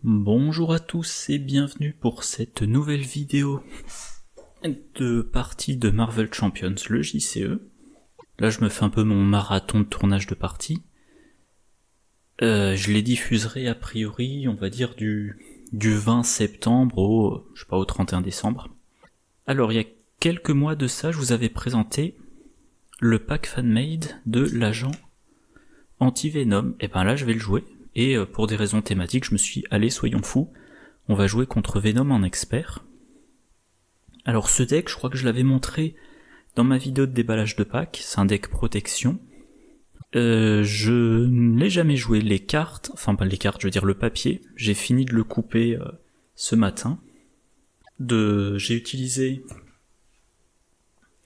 Bonjour à tous et bienvenue pour cette nouvelle vidéo de partie de Marvel Champions, le JCE. Là je me fais un peu mon marathon de tournage de partie. Je les diffuserai a priori, on va dire du 20 septembre au 31 décembre. Alors il y a quelques mois de ça, je vous avais présenté le pack fanmade de l'agent anti-Venom. Et ben là je vais le jouer. Et pour des raisons thématiques, je me suis dit, allez, soyons fous, on va jouer contre Venom en expert. Alors ce deck, je crois que je l'avais montré dans ma vidéo de déballage de pack, c'est un deck protection. Je ne l'ai jamais joué, les cartes, enfin pas les cartes, je veux dire le papier, j'ai fini de le couper ce matin. J'ai utilisé,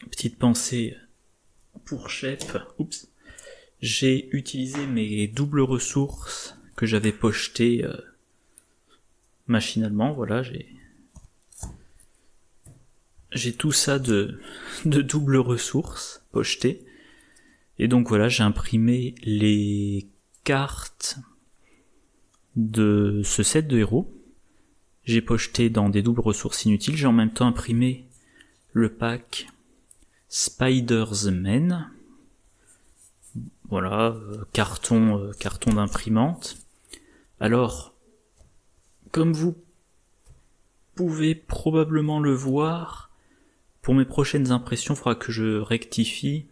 petite pensée pour Shep, j'ai utilisé mes doubles ressources que j'avais pochetées machinalement, voilà, j'ai tout ça de doubles ressources pochetées. Et donc voilà, j'ai imprimé les cartes de ce set de héros. J'ai pocheté dans des doubles ressources inutiles. J'ai en même temps imprimé le pack Spider's Man. Voilà, carton d'imprimante. Alors, comme vous pouvez probablement le voir, pour mes prochaines impressions, il faudra que je rectifie.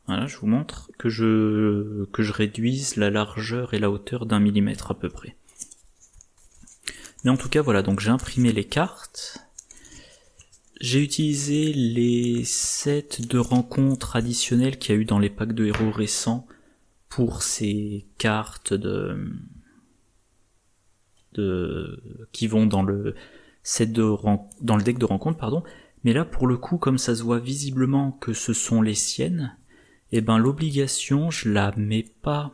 Voilà, je vous montre que je réduise la largeur et la hauteur d'1 millimètre à peu près. Mais en tout cas, voilà, donc j'ai imprimé les cartes. J'ai utilisé les sets de rencontres additionnelles qu'il y a eu dans les packs de héros récents pour ces cartes qui vont dans le dans le deck de rencontre, pardon. Mais là, pour le coup, comme ça se voit visiblement que ce sont les siennes, et ben l'obligation, je la mets pas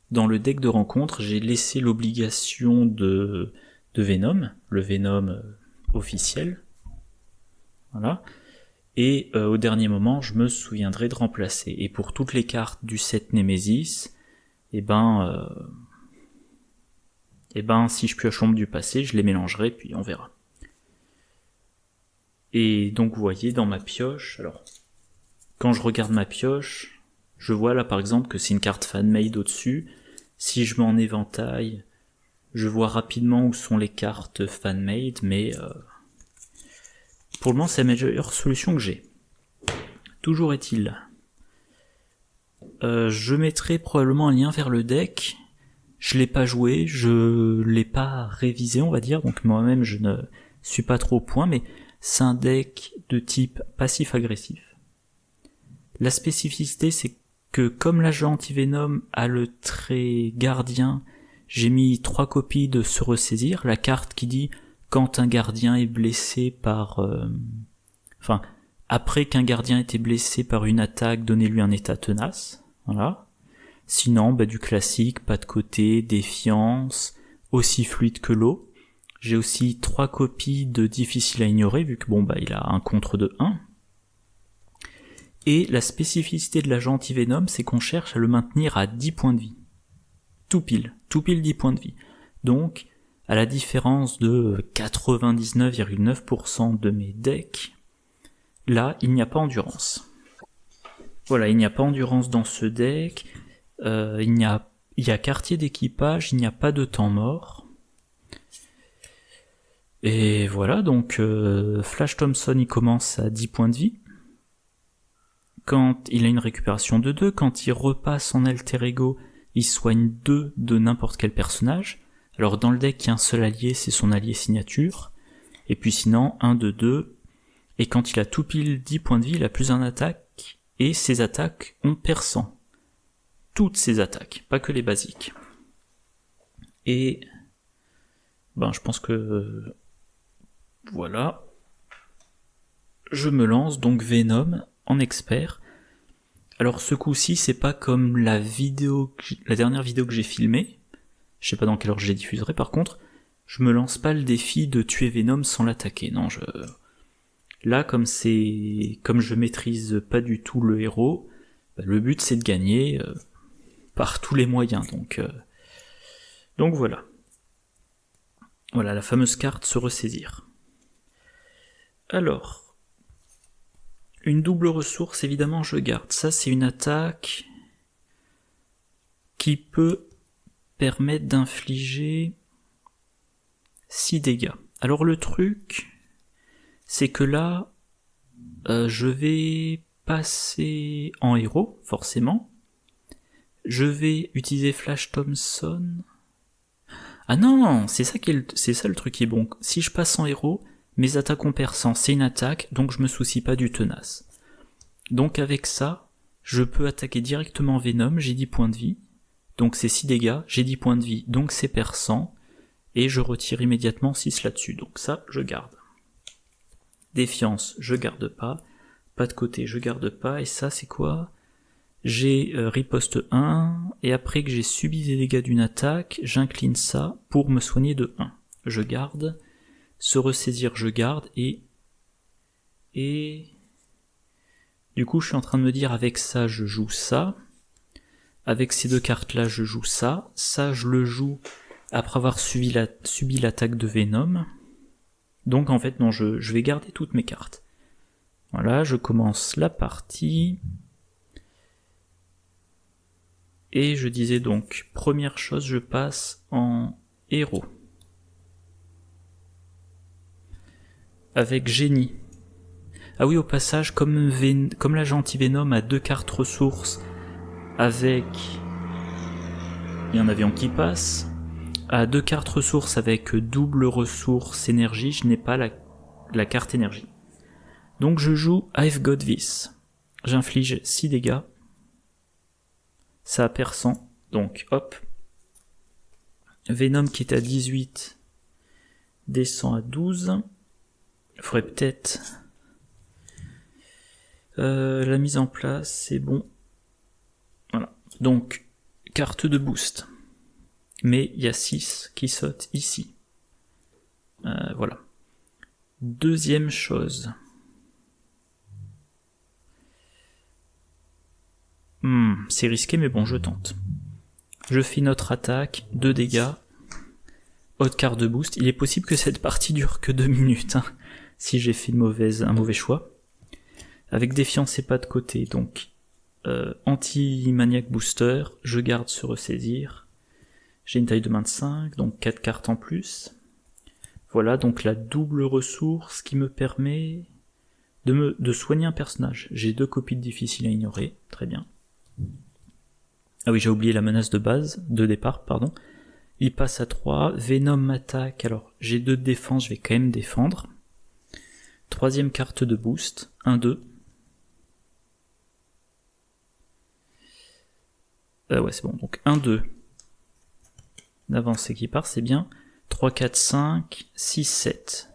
dans le deck de rencontre, j'ai laissé l'obligation de Venom, le Venom officiel. Voilà. Et au dernier moment, je me souviendrai de remplacer. Et pour toutes les cartes du set Nemesis, et ben si je pioche l'ombre du passé, je les mélangerai, puis on verra. Et donc vous voyez dans ma pioche, alors quand je regarde ma pioche, je vois là par exemple que c'est une carte fan-made au-dessus. Si je m'en éventaille, je vois rapidement où sont les cartes fan-made, mais pour le moment c'est la meilleure solution que j'ai. Toujours est-il, je mettrai probablement un lien vers le deck. Je l'ai pas joué, je l'ai pas révisé on va dire, donc moi-même je ne suis pas trop au point, mais c'est un deck de type passif-agressif. La spécificité, c'est que comme l'agent anti-Venom a le trait gardien, j'ai mis 3 copies de se ressaisir, la carte qui dit quand un gardien est blessé par... après qu'un gardien ait été blessé par une attaque, donnez-lui un état tenace. Voilà. Sinon, du classique, pas de côté, défiance, aussi fluide que l'eau. J'ai aussi 3 copies de difficile à ignorer, vu que il a un contre de 1. Et la spécificité de l'agent anti-Venom, c'est qu'on cherche à le maintenir à 10 points de vie. Tout pile 10 points de vie. Donc, à la différence de 99,9% de mes decks, là, il n'y a pas endurance. Voilà, il n'y a pas endurance dans ce deck, il y a quartier d'équipage, il n'y a pas de temps mort. Et voilà, donc Flash Thompson, il commence à 10 points de vie. Quand il a une récupération de 2, quand il repasse en alter ego, il soigne 2 de n'importe quel personnage. Alors dans le deck, il y a un seul allié, c'est son allié signature. Et puis sinon, 1 de 2. Et quand il a tout pile 10 points de vie, il a plus un attaque. Et ses attaques ont perçant. Toutes ses attaques, pas que les basiques. Et je pense que voilà. Je me lance donc Venom en expert. Alors ce coup-ci, c'est pas comme la dernière vidéo que j'ai filmée. Je sais pas dans quelle heure je les diffuserai. Par contre, je me lance pas le défi de tuer Venom sans l'attaquer. Non, là, comme je maîtrise pas du tout le héros, le but c'est de gagner par tous les moyens. Donc Donc voilà. Voilà la fameuse carte se ressaisir. Alors, une double ressource, évidemment je garde. Ça c'est une attaque qui peut permettre d'infliger 6 dégâts. Alors le truc, c'est que là, je vais passer en héros, forcément. Je vais utiliser Flash Thompson. Ah non, c'est ça le truc qui est bon. Si je passe en héros, mes attaques ont perçant, c'est une attaque, donc je me soucie pas du tenace. Donc avec ça, je peux attaquer directement Venom, j'ai 10 points de vie, donc c'est 6 dégâts, j'ai 10 points de vie, donc c'est perçant, et je retire immédiatement 6 là-dessus, donc ça, je garde. Défiance, je garde pas. Pas de côté, je garde pas. Et ça, c'est quoi? J'ai riposte 1, et après que j'ai subi des dégâts d'une attaque, j'incline ça pour me soigner de 1. Je garde. Se ressaisir, je garde. Et du coup, je suis en train de me dire, avec ça, je joue ça. Avec ces deux cartes-là, je joue ça. Ça, je le joue après avoir subi l'attaque de Venom. Donc en fait, non, je vais garder toutes mes cartes. Voilà, je commence la partie. Et je disais donc, première chose, je passe en héros. Avec génie. Ah oui, au passage, comme l'agent anti-Venom a 2 cartes ressources, avec... Il y a un avion qui passe. À 2 cartes ressources avec double ressource énergie, je n'ai pas la carte énergie. Donc je joue I've Got This. J'inflige 6 dégâts. Ça a perçant. Donc hop. Venom qui est à 18 descend à 12. Il faudrait peut-être... la mise en place, c'est bon. Voilà. Donc, carte de boost. Mais il y a 6 qui sautent ici. Voilà. Deuxième chose. C'est risqué mais bon, je tente. Je fais notre attaque, 2 dégâts. Haute carte de boost. Il est possible que cette partie dure que 2 minutes, hein, si j'ai fait un mauvais choix. Avec défiance et pas de côté, donc anti-maniac booster, je garde se ressaisir. J'ai une taille de main de 5, donc 4 cartes en plus. Voilà, donc la double ressource qui me permet de soigner un personnage. J'ai 2 copies de difficiles à ignorer, très bien. Ah oui, j'ai oublié la menace de départ, pardon. Il passe à 3, Venom m'attaque, alors j'ai 2 de défense, je vais quand même défendre. Troisième carte de boost, 1-2. Ouais, c'est bon, donc 1-2. D'avancée qui part, c'est bien. 3, 4, 5, 6, 7.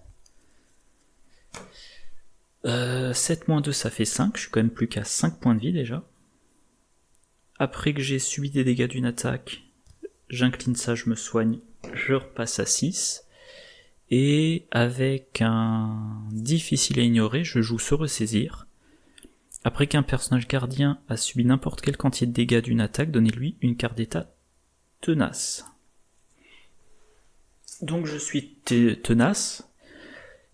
7 moins 2, ça fait 5. Je suis quand même plus qu'à 5 points de vie déjà. Après que j'ai subi des dégâts d'une attaque, j'incline ça, je me soigne. Je repasse à 6. Et avec un difficile à ignorer, je joue se ressaisir. Après qu'un personnage gardien a subi n'importe quelle quantité de dégâts d'une attaque, donnez-lui une carte d'état tenace. Donc je suis tenace,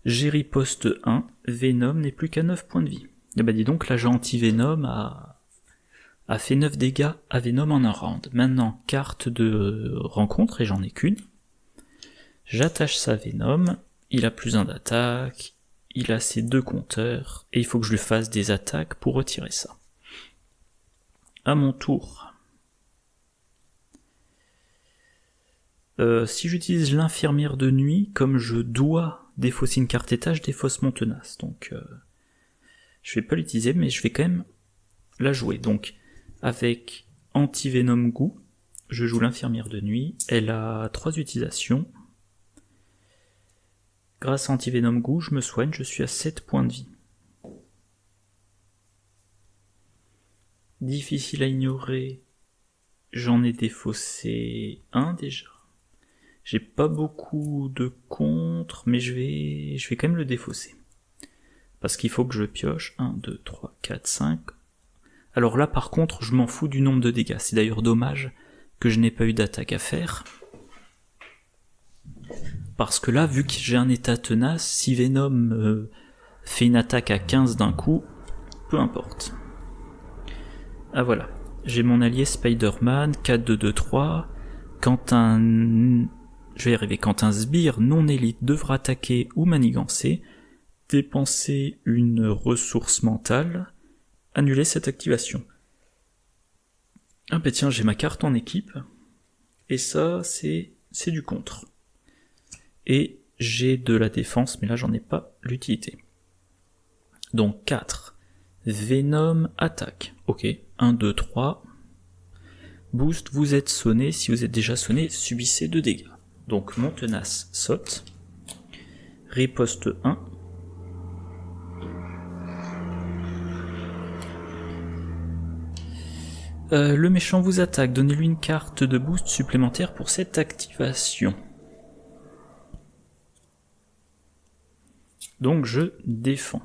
j'ai riposte 1, Venom n'est plus qu'à 9 points de vie. Et bah dis donc, l'agent anti-Venom a fait 9 dégâts à Venom en un round. Maintenant, carte de rencontre, et j'en ai qu'une. J'attache ça à Venom, il a plus 1 d'attaque, il a ses 2 compteurs, et il faut que je lui fasse des attaques pour retirer ça. À mon tour. Si j'utilise l'infirmière de nuit, comme je dois défausser une carte état, je défausse mon tenace. Donc je vais pas l'utiliser, mais je vais quand même la jouer. Donc avec anti-venom goût, je joue l'infirmière de nuit. Elle a 3 utilisations. Grâce à anti-venom goût, je me soigne, je suis à 7 points de vie. Difficile à ignorer, j'en ai défaussé 1 déjà. J'ai pas beaucoup de contre, mais je vais quand même le défausser. Parce qu'il faut que je pioche 1, 2, 3, 4, 5. Alors là par contre, je m'en fous du nombre de dégâts. C'est d'ailleurs dommage que je n'ai pas eu d'attaque à faire. parce que là, vu que j'ai un état tenace, si Venom fait une attaque à 15 d'un coup, peu importe. Ah voilà, j'ai mon allié Spider-Man, 4-2-2-3, quand un... Je vais y arriver, quand un sbire non élite devra attaquer ou manigancer, dépenser une ressource mentale, annuler cette activation. Ah bah tiens, j'ai ma carte en équipe, et ça, c'est du contre. Et j'ai de la défense, mais là j'en ai pas l'utilité. Donc 4. Venom attaque. Ok, 1, 2, 3. Boost, vous êtes sonné. Si vous êtes déjà sonné, subissez 2 dégâts. Donc mon tenace saute. Riposte 1. Le méchant vous attaque. Donnez-lui une carte de boost supplémentaire pour cette activation. Donc je défends.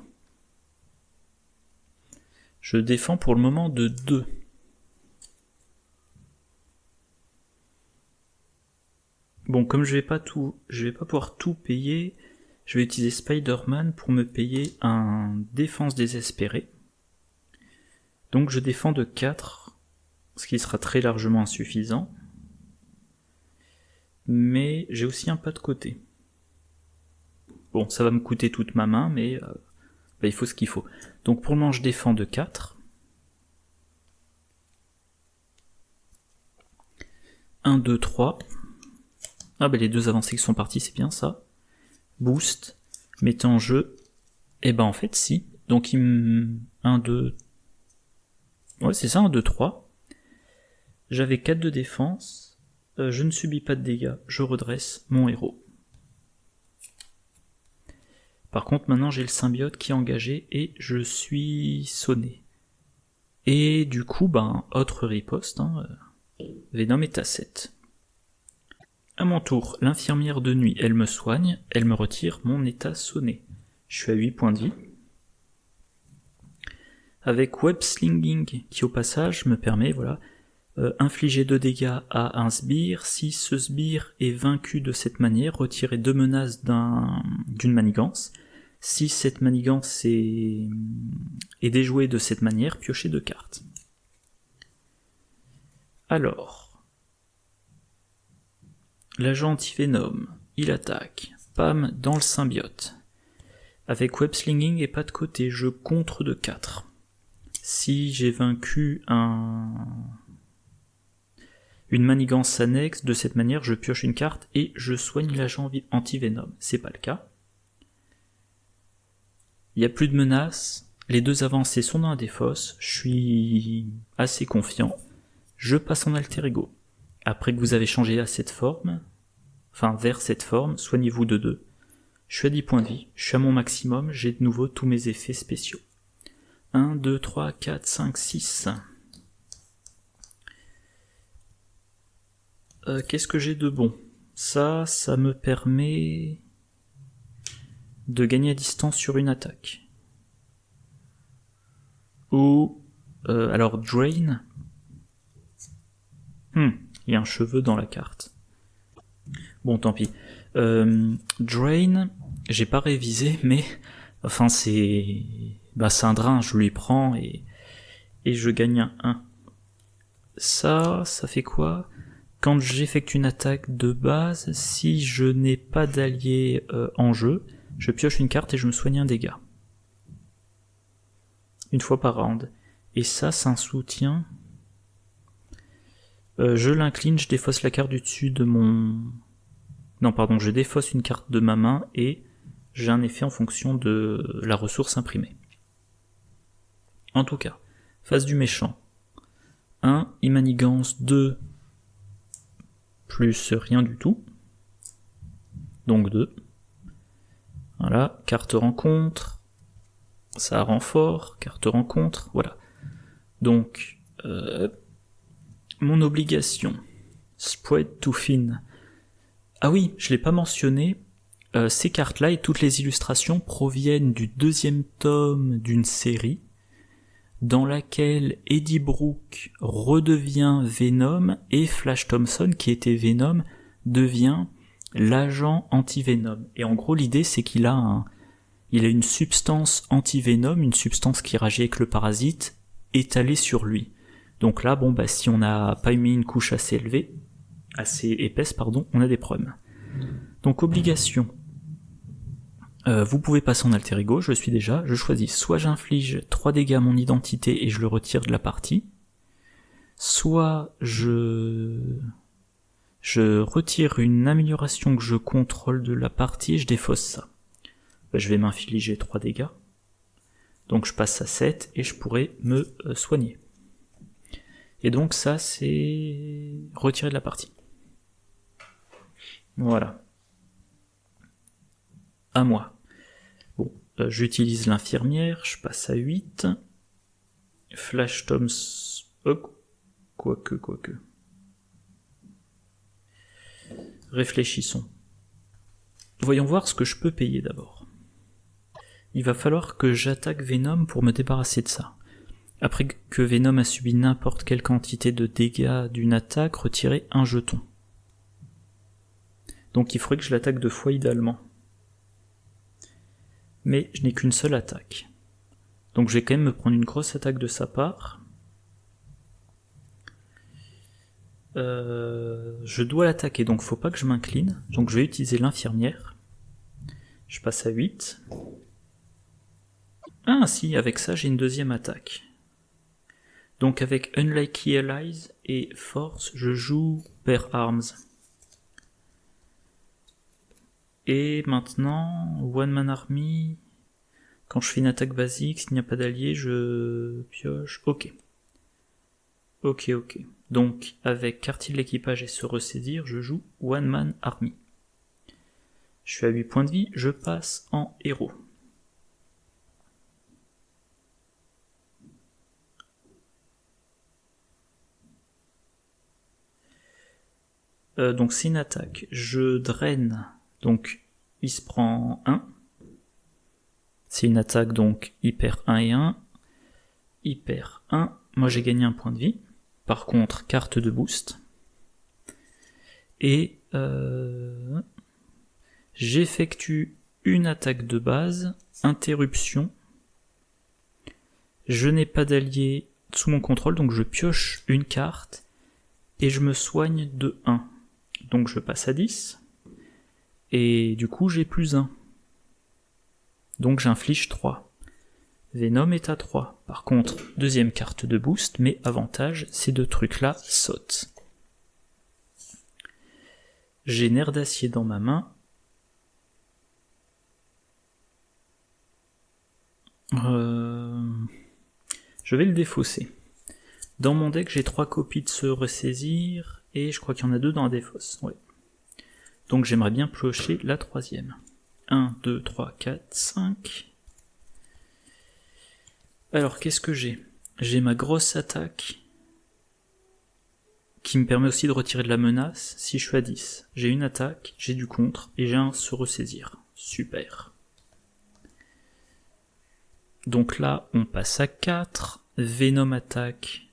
Je défends pour le moment de 2. Bon, comme je vais pas pouvoir tout payer, je vais utiliser Spider-Man pour me payer un défense désespérée. Donc je défends de 4, ce qui sera très largement insuffisant. Mais j'ai aussi un pas de côté. Bon, ça va me coûter toute ma main, mais il faut ce qu'il faut. Donc pour le moment, je défends de 4. 1, 2, 3. Ah bah les 2 avancées qui sont parties, c'est bien ça. Boost, mettez en jeu. Et ben en fait si. Donc il me... 1, 2... Ouais c'est ça, 1, 2, 3. J'avais 4 de défense. Je ne subis pas de dégâts. Je redresse mon héros. Par contre, maintenant j'ai le symbiote qui est engagé et je suis sonné. Et du coup, autre riposte, Venom est à 7. À mon tour, l'infirmière de nuit, elle me soigne, elle me retire mon état sonné. Je suis à 8 points de vie. Avec Web Slinging, qui au passage me permet, infliger 2 dégâts à un sbire. Si ce sbire est vaincu de cette manière, retirer 2 menaces d'une manigance. Si cette manigance est déjouée de cette manière, piochez 2 cartes. Alors, l'agent anti-Venom, il attaque. Pam, dans le symbiote. Avec Web Slinging et pas de côté, je contre de 4. Si j'ai vaincu une manigance annexe, de cette manière, je pioche une carte et je soigne l'agent anti-Venom. C'est pas le cas. Il n'y a plus de menaces, les 2 avancées sont dans la défausse, je suis assez confiant. Je passe en alter ego. Après que vous avez changé à cette forme, vers cette forme, soignez-vous de 2. Je suis à 10 points de vie, je suis à mon maximum, j'ai de nouveau tous mes effets spéciaux. 1, 2, 3, 4, 5, 6. Qu'est-ce que j'ai de bon? Ça me permet de gagner à distance sur une attaque. Ou... alors Drain. Il y a un cheveu dans la carte. Bon, tant pis. Drain, j'ai pas révisé, mais... c'est un drain, je lui prends et je gagne un 1. Ça fait quoi? Quand j'effectue une attaque de base, si je n'ai pas d'allié en jeu, je pioche une carte et je me soigne un dégât. Une fois par round. Et ça, c'est un soutien. Je l'incline, je défausse la carte du dessus de mon... Non, pardon, je défausse une carte de ma main et j'ai un effet en fonction de la ressource imprimée. En tout cas, face du méchant. 1, il manigance 2, plus rien du tout. Donc 2. Voilà, carte rencontre. Ça renfort, carte rencontre, voilà. Donc, mon obligation. Spread to fin. Ah oui, je l'ai pas mentionné. Ces cartes-là et toutes les illustrations proviennent du 2e tome d'une série dans laquelle Eddie Brooke redevient Venom et Flash Thompson, qui était Venom, devient l'agent anti-Venom. Et en gros, l'idée, c'est qu'il a une substance anti-Venom, une substance qui réagit avec le parasite, étalée sur lui. Donc là, bon, bah, si on n'a pas mis une couche assez épaisse, on a des problèmes. Donc, obligation. Vous pouvez passer en alter ego, je suis déjà, je choisis soit j'inflige 3 dégâts à mon identité et je le retire de la partie, soit je retire une amélioration que je contrôle de la partie et je défausse ça. Je vais m'infliger 3 dégâts, donc je passe à 7 et je pourrai me soigner. Et donc ça c'est retiré de la partie. Voilà. À moi. Bon, j'utilise l'infirmière, je passe à 8. Flash Toms... Quoique. Réfléchissons. Voyons voir ce que je peux payer d'abord. Il va falloir que j'attaque Venom pour me débarrasser de ça. Après que Venom a subi n'importe quelle quantité de dégâts d'une attaque, retirer un jeton. Donc il faudrait que je l'attaque 2 fois idéalement. Mais je n'ai qu'une seule attaque. Donc je vais quand même me prendre une grosse attaque de sa part. Je dois l'attaquer, donc faut pas que je m'incline. Donc je vais utiliser l'infirmière. Je passe à 8. Ah si, avec ça j'ai une deuxième attaque. Donc avec Unlikely Allies et Force, je joue Pair Arms. Et maintenant, One Man Army, quand je fais une attaque basique, s'il n'y a pas d'allié, je pioche. Ok. Donc, avec quartier de l'équipage et se ressaisir, je joue One Man Army. Je suis à 8 points de vie, je passe en héros. Donc c'est une attaque. Je draine. Donc il se prend 1. C'est une attaque, donc il perd 1 et 1. Il perd 1. Moi j'ai gagné un point de vie. Par contre, carte de boost. Et j'effectue une attaque de base. Interruption. Je n'ai pas d'allié sous mon contrôle, donc je pioche une carte. Et je me soigne de 1. Donc je passe à 10. Et du coup j'ai plus 1. Donc j'inflige 3. Venom est à 3. Par contre, deuxième carte de boost, mais avantage, ces 2 trucs-là sautent. J'ai nerf d'acier dans ma main. Je vais le défausser. Dans mon deck, j'ai 3 copies de se ressaisir, et je crois qu'il y en a 2 dans la défausse. Ouais. Donc j'aimerais bien piocher la 3e. 1, 2, 3, 4, 5. Alors qu'est-ce que j'ai ? J'ai ma grosse attaque, qui me permet aussi de retirer de la menace si je suis à 10. J'ai une attaque, j'ai du contre, et j'ai un se ressaisir. Super. Donc là, on passe à 4. Venom attaque.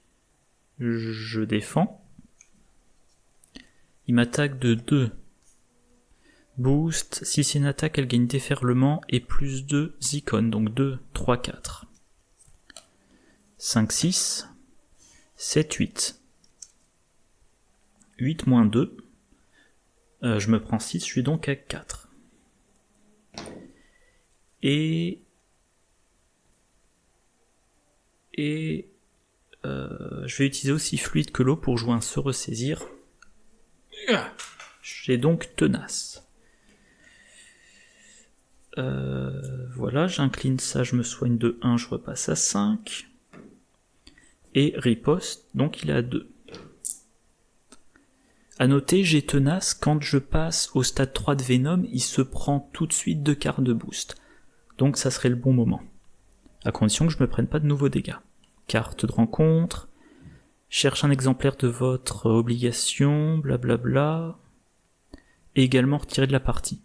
Je défends. Il m'attaque de 2. Boost. Si c'est une attaque, elle gagne déferlement et plus 2 icônes. Donc 2, 3, 4. 5, 6. 7, 8. 8 moins 2. Je me prends 6, je suis donc à 4. Et je vais utiliser aussi fluide que l'eau pour jouer un se ressaisir. J'ai donc tenace. Voilà, j'incline ça, je me soigne de 1, je repasse à 5. Et riposte, donc il est à 2. A noter, j'ai tenace, quand je passe au stade 3 de Venom, il se prend tout de suite 2 cartes de boost. Donc ça serait le bon moment. À condition que je me prenne pas de nouveaux dégâts. Carte de rencontre. Cherche un exemplaire de votre obligation, blablabla. Et également retirer de la partie.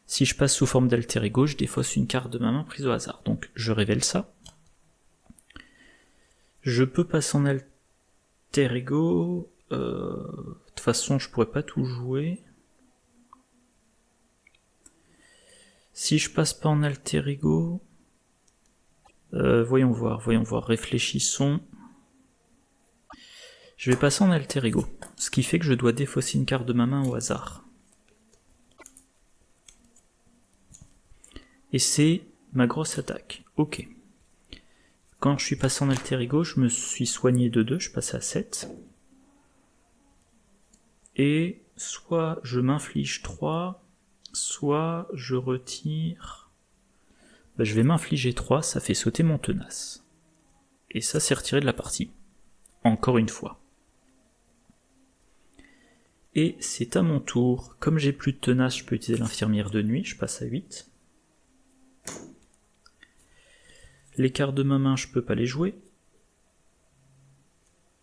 Si je passe sous forme d'alter ego, je défausse une carte de ma main prise au hasard. Donc je révèle ça. Je peux passer en alter ego toute façon, je pourrais pas tout jouer. Si je passe pas en alter ego... voyons voir, réfléchissons. Je vais passer en alter ego, ce qui fait que je dois défausser une carte de ma main au hasard. Et c'est ma grosse attaque. Ok. Quand je suis passé en alter ego, je me suis soigné de 2, je passe à 7. Et soit je m'inflige 3, soit je retire... je vais m'infliger 3, ça fait sauter mon tenace. Et ça, c'est retiré de la partie. Encore une fois. Et c'est à mon tour. Comme j'ai plus de tenace, je peux utiliser l'infirmière de nuit, je passe à 8. Les cartes de ma main, je peux pas les jouer.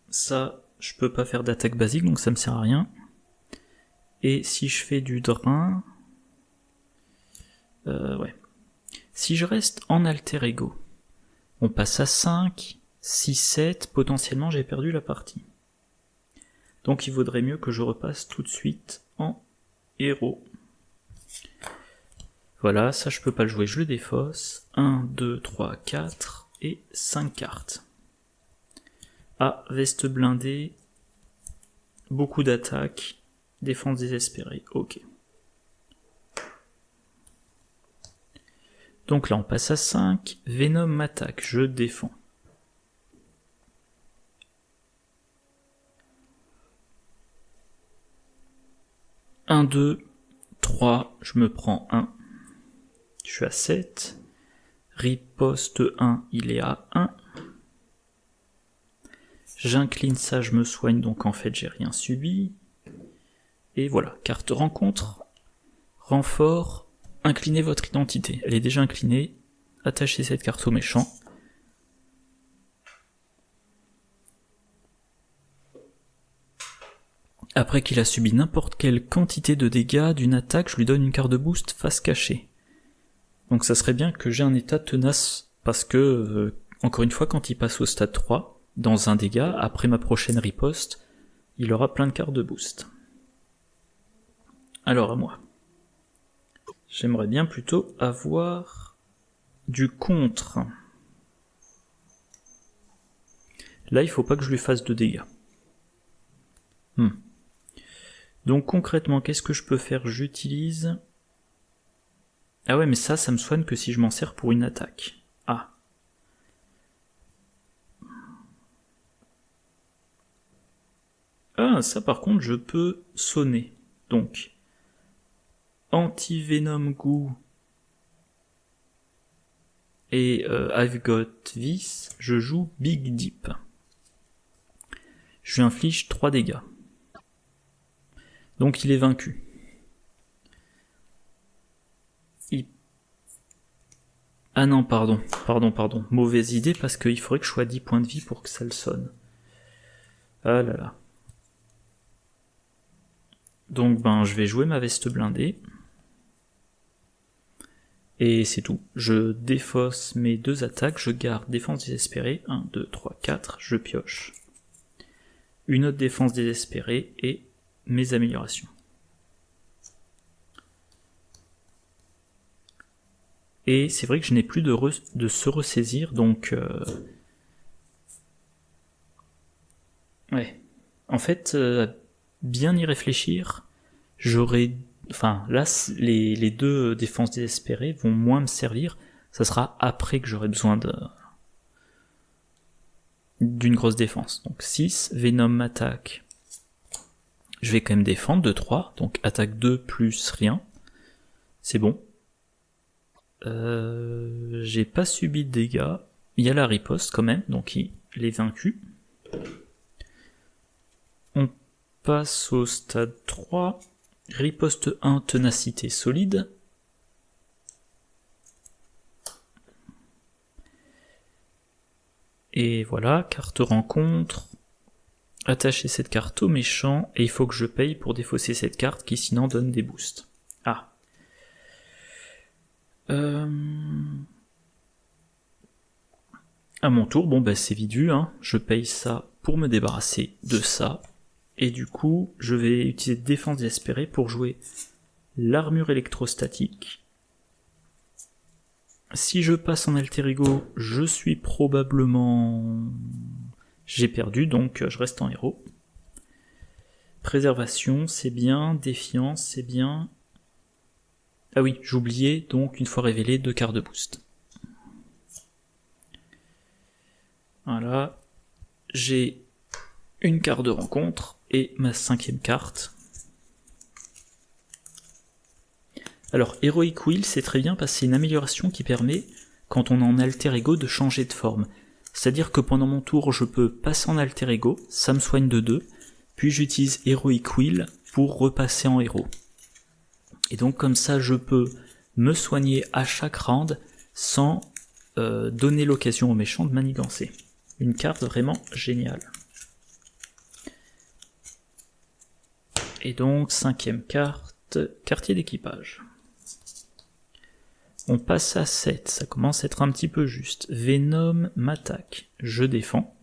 Ça, je peux pas faire d'attaque basique, donc ça me sert à rien. Et si je fais du drain... ouais. Si je reste en alter ego, on passe à 5, 6, 7, potentiellement j'ai perdu la partie. Donc il vaudrait mieux que je repasse tout de suite en héros. Voilà, ça je peux pas le jouer, je le défausse. 1, 2, 3, 4 et 5 cartes. Ah, veste blindée, beaucoup d'attaques, défense désespérée, ok. Donc là on passe à 5, Venom m'attaque, je défends. Un, 2, 3, je me prends 1. Je suis à 7. Riposte 1, il est à 1. J'incline ça, je me soigne, donc en fait j'ai rien subi. Et voilà, carte rencontre, renfort, inclinez votre identité. Elle est déjà inclinée, attachez cette carte au méchant. Après qu'il a subi n'importe quelle quantité de dégâts d'une attaque, je lui donne une carte de boost face cachée. Donc ça serait bien que j'ai un état tenace, parce que, encore une fois, quand il passe au stade 3, dans un dégât, après ma prochaine riposte, il aura plein de cartes de boost. Alors à moi. J'aimerais bien plutôt avoir du contre. Là, il faut pas que je lui fasse de dégâts. Donc concrètement, qu'est-ce que je peux faire? J'utilise... Ah ouais, mais ça me soigne que si je m'en sers pour une attaque. Ah. Ah, ça par contre, je peux sonner. Donc, Anti-Venom Goo et I've Got This, je joue Big Deep. Je lui inflige 3 dégâts. Donc il est vaincu. Ah non, pardon, mauvaise idée parce qu'il faudrait que je sois à 10 points de vie pour que ça le sonne. Ah là là. Donc je vais jouer ma veste blindée. Et c'est tout. Je défausse mes 2 attaques, je garde défense désespérée, 1, 2, 3, 4, je pioche. Une autre défense désespérée et mes améliorations. Et c'est vrai que je n'ai plus de se ressaisir, donc... Ouais. En fait, bien y réfléchir, j'aurais... Enfin, là, les 2 défenses désespérées vont moins me servir. Ça sera après que j'aurai besoin d'une grosse défense. Donc 6, Venom m'attaque. Je vais quand même défendre, 2, 3. Donc attaque 2 plus rien. C'est bon. J'ai pas subi de dégâts. Il y a la riposte quand même, donc il est vaincu. On passe au stade 3. Riposte 1, ténacité solide. Et voilà, carte rencontre. Attacher cette carte au méchant, et il faut que je paye pour défausser cette carte qui sinon donne des boosts. Ah. À mon tour, bon c'est vite vu, hein. Je paye ça pour me débarrasser de ça, Et du coup, je vais utiliser défense désespérée pour jouer l'armure électrostatique. Si je passe en alter ego, je suis probablement... J'ai perdu, donc je reste en héros. Préservation, c'est bien. Défiance, c'est bien. Ah oui, j'oubliais, donc une fois révélé, 2 cartes de boost. Voilà. J'ai une carte de rencontre et ma 5e carte. Alors, Heroic Will, c'est très bien parce que c'est une amélioration qui permet, quand on est en alter ego, de changer de forme. C'est-à-dire que pendant mon tour, je peux passer en alter ego, ça me soigne de 2, puis j'utilise Heroic Will pour repasser en héros. Et donc comme ça, je peux me soigner à chaque round sans donner l'occasion aux méchants de manigancer. Une carte vraiment géniale. Et donc, 5e carte, quartier d'équipage. On passe à 7, ça commence à être un petit peu juste. Venom m'attaque, je défends.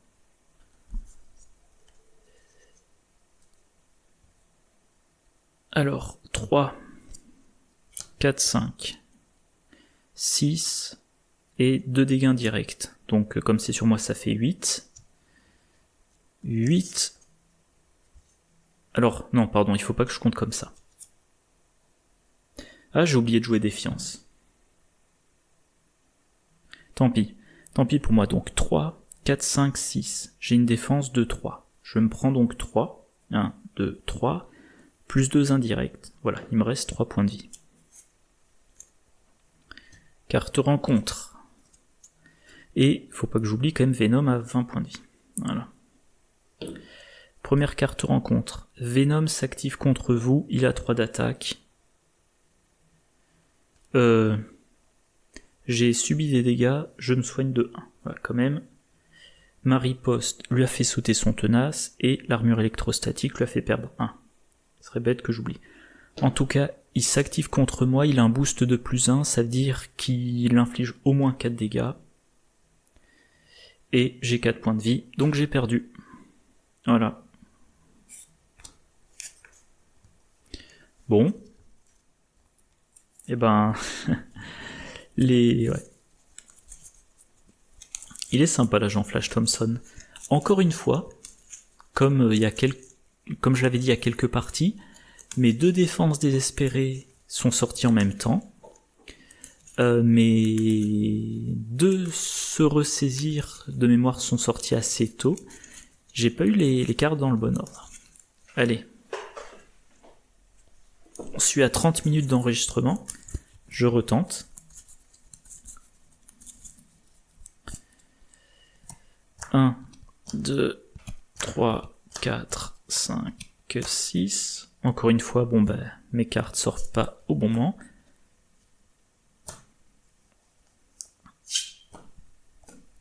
Alors, 3, 4, 5, 6 et 2 dégâts indirects. Donc comme c'est sur moi, ça fait 8. 8. Alors, non, pardon, il faut pas que je compte comme ça. Ah, j'ai oublié de jouer défiance. Tant pis pour moi. Donc 3, 4, 5, 6. J'ai une défense de 3. Je me prends donc 3. 1, 2, 3. Plus 2 indirects. Voilà, il me reste 3 points de vie. Carte rencontre. Et, faut pas que j'oublie quand même, Venom à 20 points de vie. Voilà. Première carte rencontre. Venom s'active contre vous, il a 3 d'attaque. J'ai subi des dégâts, je me soigne de 1. Voilà, quand même. Ma riposte lui a fait sauter son tenace, et l'armure électrostatique lui a fait perdre 1. Ce serait bête que j'oublie. En tout cas, il s'active contre moi, il a un boost de plus 1, ça veut dire qu'il inflige au moins 4 dégâts. Et j'ai 4 points de vie, donc j'ai perdu. Voilà. Bon. Eh ben... ouais. Il est sympa l'agent Flash Thompson. Encore une fois, comme je l'avais dit il y a quelques parties, mes 2 défenses désespérées sont sorties en même temps. Mes 2 se ressaisir de mémoire sont sortis assez tôt. J'ai pas eu les cartes dans le bon ordre. Allez. On suit à 30 minutes d'enregistrement. Je retente. Un, 2, 3, 4, 5, 6. Encore une fois, bon ben, mes cartes sortent pas au bon moment.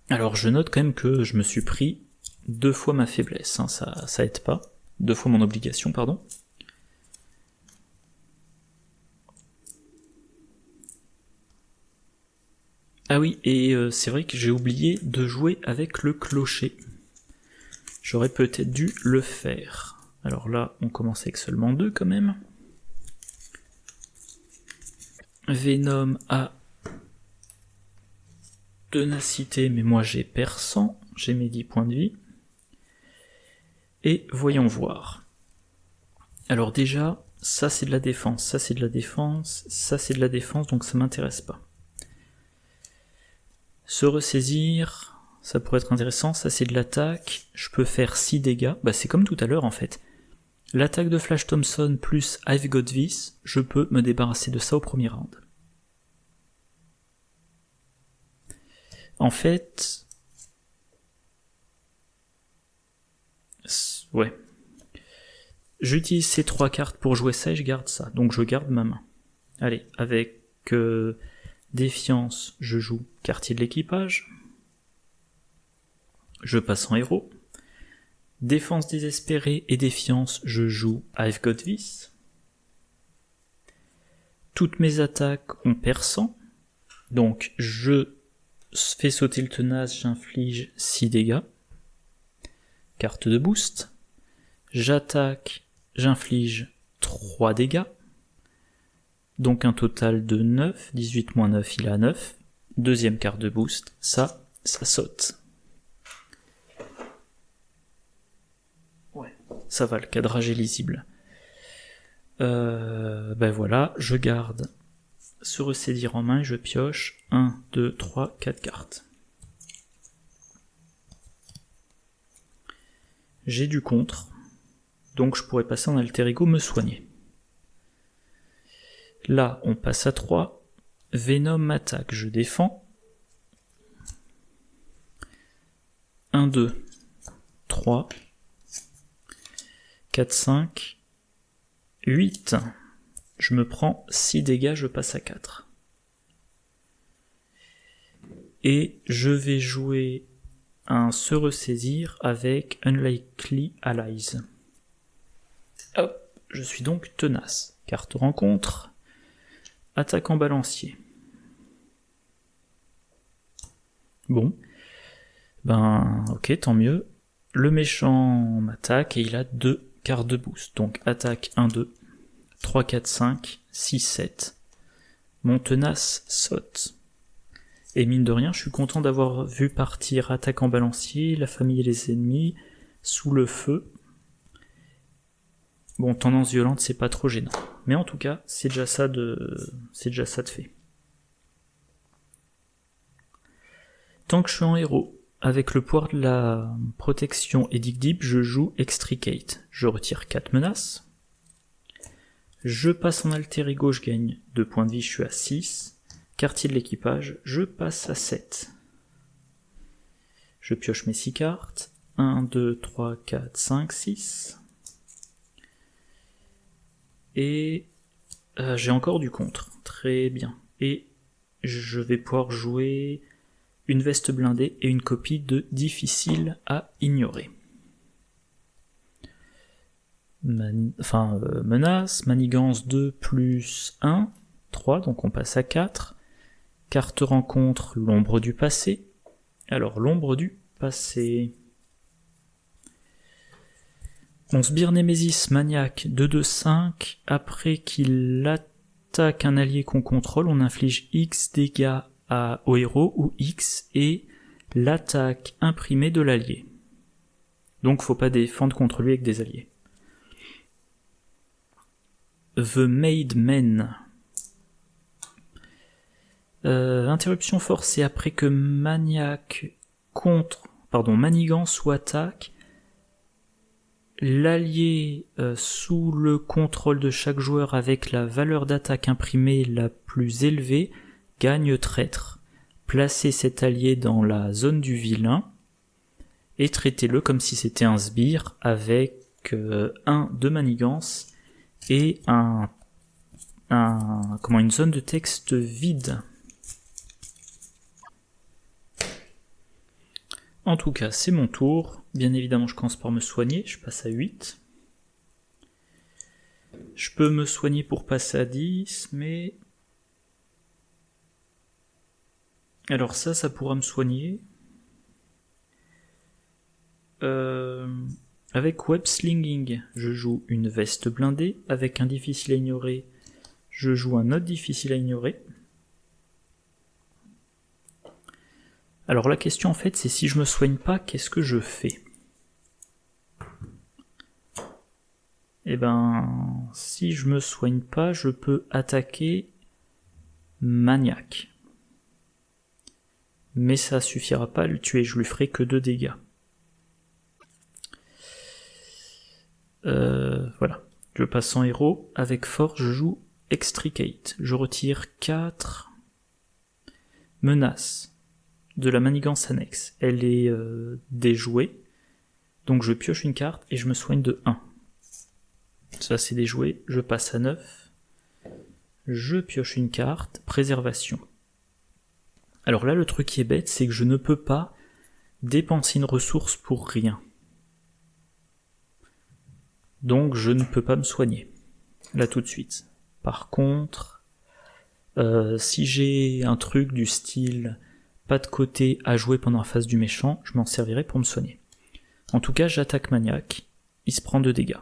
Alors je note quand même que je me suis pris 2 fois ma faiblesse, hein, ça aide pas. 2 fois mon obligation, pardon. Ah oui, et c'est vrai que j'ai oublié de jouer avec le clocher. J'aurais peut-être dû le faire. Alors là, on commence avec seulement 2 quand même. Venom a ténacité, mais moi j'ai perçant, j'ai mes 10 points de vie. Et voyons voir. Alors déjà, ça c'est de la défense, ça c'est de la défense, ça c'est de la défense, donc ça m'intéresse pas. Se ressaisir, ça pourrait être intéressant, ça c'est de l'attaque, je peux faire 6 dégâts, bah c'est comme tout à l'heure en fait. L'attaque de Flash Thompson plus I've Got This, je peux me débarrasser de ça au premier round. En fait... ouais. J'utilise ces 3 cartes pour jouer ça et je garde ça, donc je garde ma main. Allez, avec défiance, je joue quartier de l'équipage. Je passe en héros. Défense désespérée et défiance, je joue I've Got This. Toutes mes attaques ont perçant, donc je fais sauter le tenace, j'inflige 6 dégâts. Carte de boost. J'attaque, j'inflige 3 dégâts. Donc un total de 9, 18 moins 9, il a 9. Deuxième carte de boost, ça saute. Ouais, ça va, le cadrage est lisible. Ben voilà, je garde ce ressaisir en main et je pioche 1, 2, 3, 4 cartes. J'ai du contre, donc je pourrais passer en alter ego me soigner. Là, on passe à 3. Venom attaque, je défends. 1, 2, 3, 4, 5, 8. Je me prends 6 dégâts, je passe à 4. Et je vais jouer un se ressaisir avec Unlikely Allies. Hop, je suis donc tenace. Carte rencontre. Attaque en balancier. Bon. Ben, ok, tant mieux. Le méchant m'attaque et il a 2 cartes de boost. Donc attaque 1, 2, 3, 4, 5, 6, 7. Mon tenace saute. Et mine de rien, je suis content d'avoir vu partir attaque en balancier, la famille et les ennemis, sous le feu. Bon, tendance violente, c'est pas trop gênant. Mais en tout cas, c'est déjà ça de fait. Tant que je suis en héros, avec le pouvoir de la protection Edict Deep, je joue Extricate. Je retire 4 menaces. Je passe en alter ego, je gagne 2 points de vie, je suis à 6. Quartier de l'équipage, je passe à 7. Je pioche mes 6 cartes. 1, 2, 3, 4, 5, 6. Et j'ai encore du contre. Très bien. Et je vais pouvoir jouer une veste blindée et une copie de difficile à ignorer. Menace, manigance 2 plus 1, 3, donc on passe à 4. Carte rencontre, l'ombre du passé. Alors, l'ombre du passé. On sbire Némésis maniaque 2-2-5. Après qu'il attaque un allié qu'on contrôle, on inflige X dégâts au héros, ou X est l'attaque imprimée de l'allié. Donc faut pas défendre contre lui avec des alliés. The Made Men. Interruption forcée après que manigance ou attaque, l'allié sous le contrôle de chaque joueur avec la valeur d'attaque imprimée la plus élevée gagne traître. Placez cet allié dans la zone du vilain et traitez-le comme si c'était un sbire avec 1 de manigance et une zone de texte vide. En tout cas, c'est mon tour. Bien évidemment, je commence par me soigner. Je passe à 8. Je peux me soigner pour passer à 10, mais... Alors ça pourra me soigner. Avec Web Slinging, je joue une veste blindée. Avec un difficile à ignorer, je joue un autre difficile à ignorer. Alors la question en fait, c'est si je me soigne pas, qu'est-ce que je fais? Eh ben, si je me soigne pas, je peux attaquer maniaque. Mais ça suffira pas à le tuer, je lui ferai que 2 dégâts. Voilà. Je passe en héros. Avec force, je joue Extricate. Je retire 4 menaces de la manigance annexe. Elle est déjouée. Donc je pioche une carte et je me soigne de 1. Ça c'est déjoué. Je passe à 9. Je pioche une carte. Préservation. Alors là, le truc qui est bête, c'est que je ne peux pas dépenser une ressource pour rien. Donc je ne peux pas me soigner. Là tout de suite. Par contre, si j'ai un truc du style pas de côté à jouer pendant la phase du méchant, je m'en servirai pour me soigner. En tout cas, j'attaque maniaque. il se prend 2 dégâts.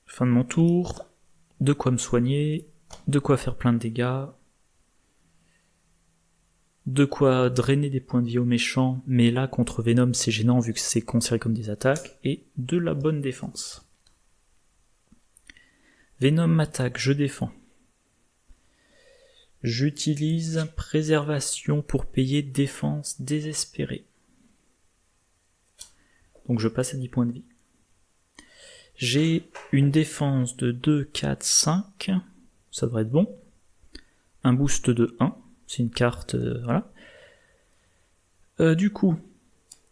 Fin de mon tour, de quoi me soigner, de quoi faire plein de dégâts, de quoi drainer des points de vie aux méchants, mais là contre Venom c'est gênant vu que c'est considéré comme des attaques, et de la bonne défense. Venom m'attaque, je défends. J'utilise préservation pour payer défense désespérée. Donc je passe à 10 points de vie. J'ai une défense de 2, 4, 5, ça devrait être bon. Un boost de 1, c'est une carte, voilà. Du coup,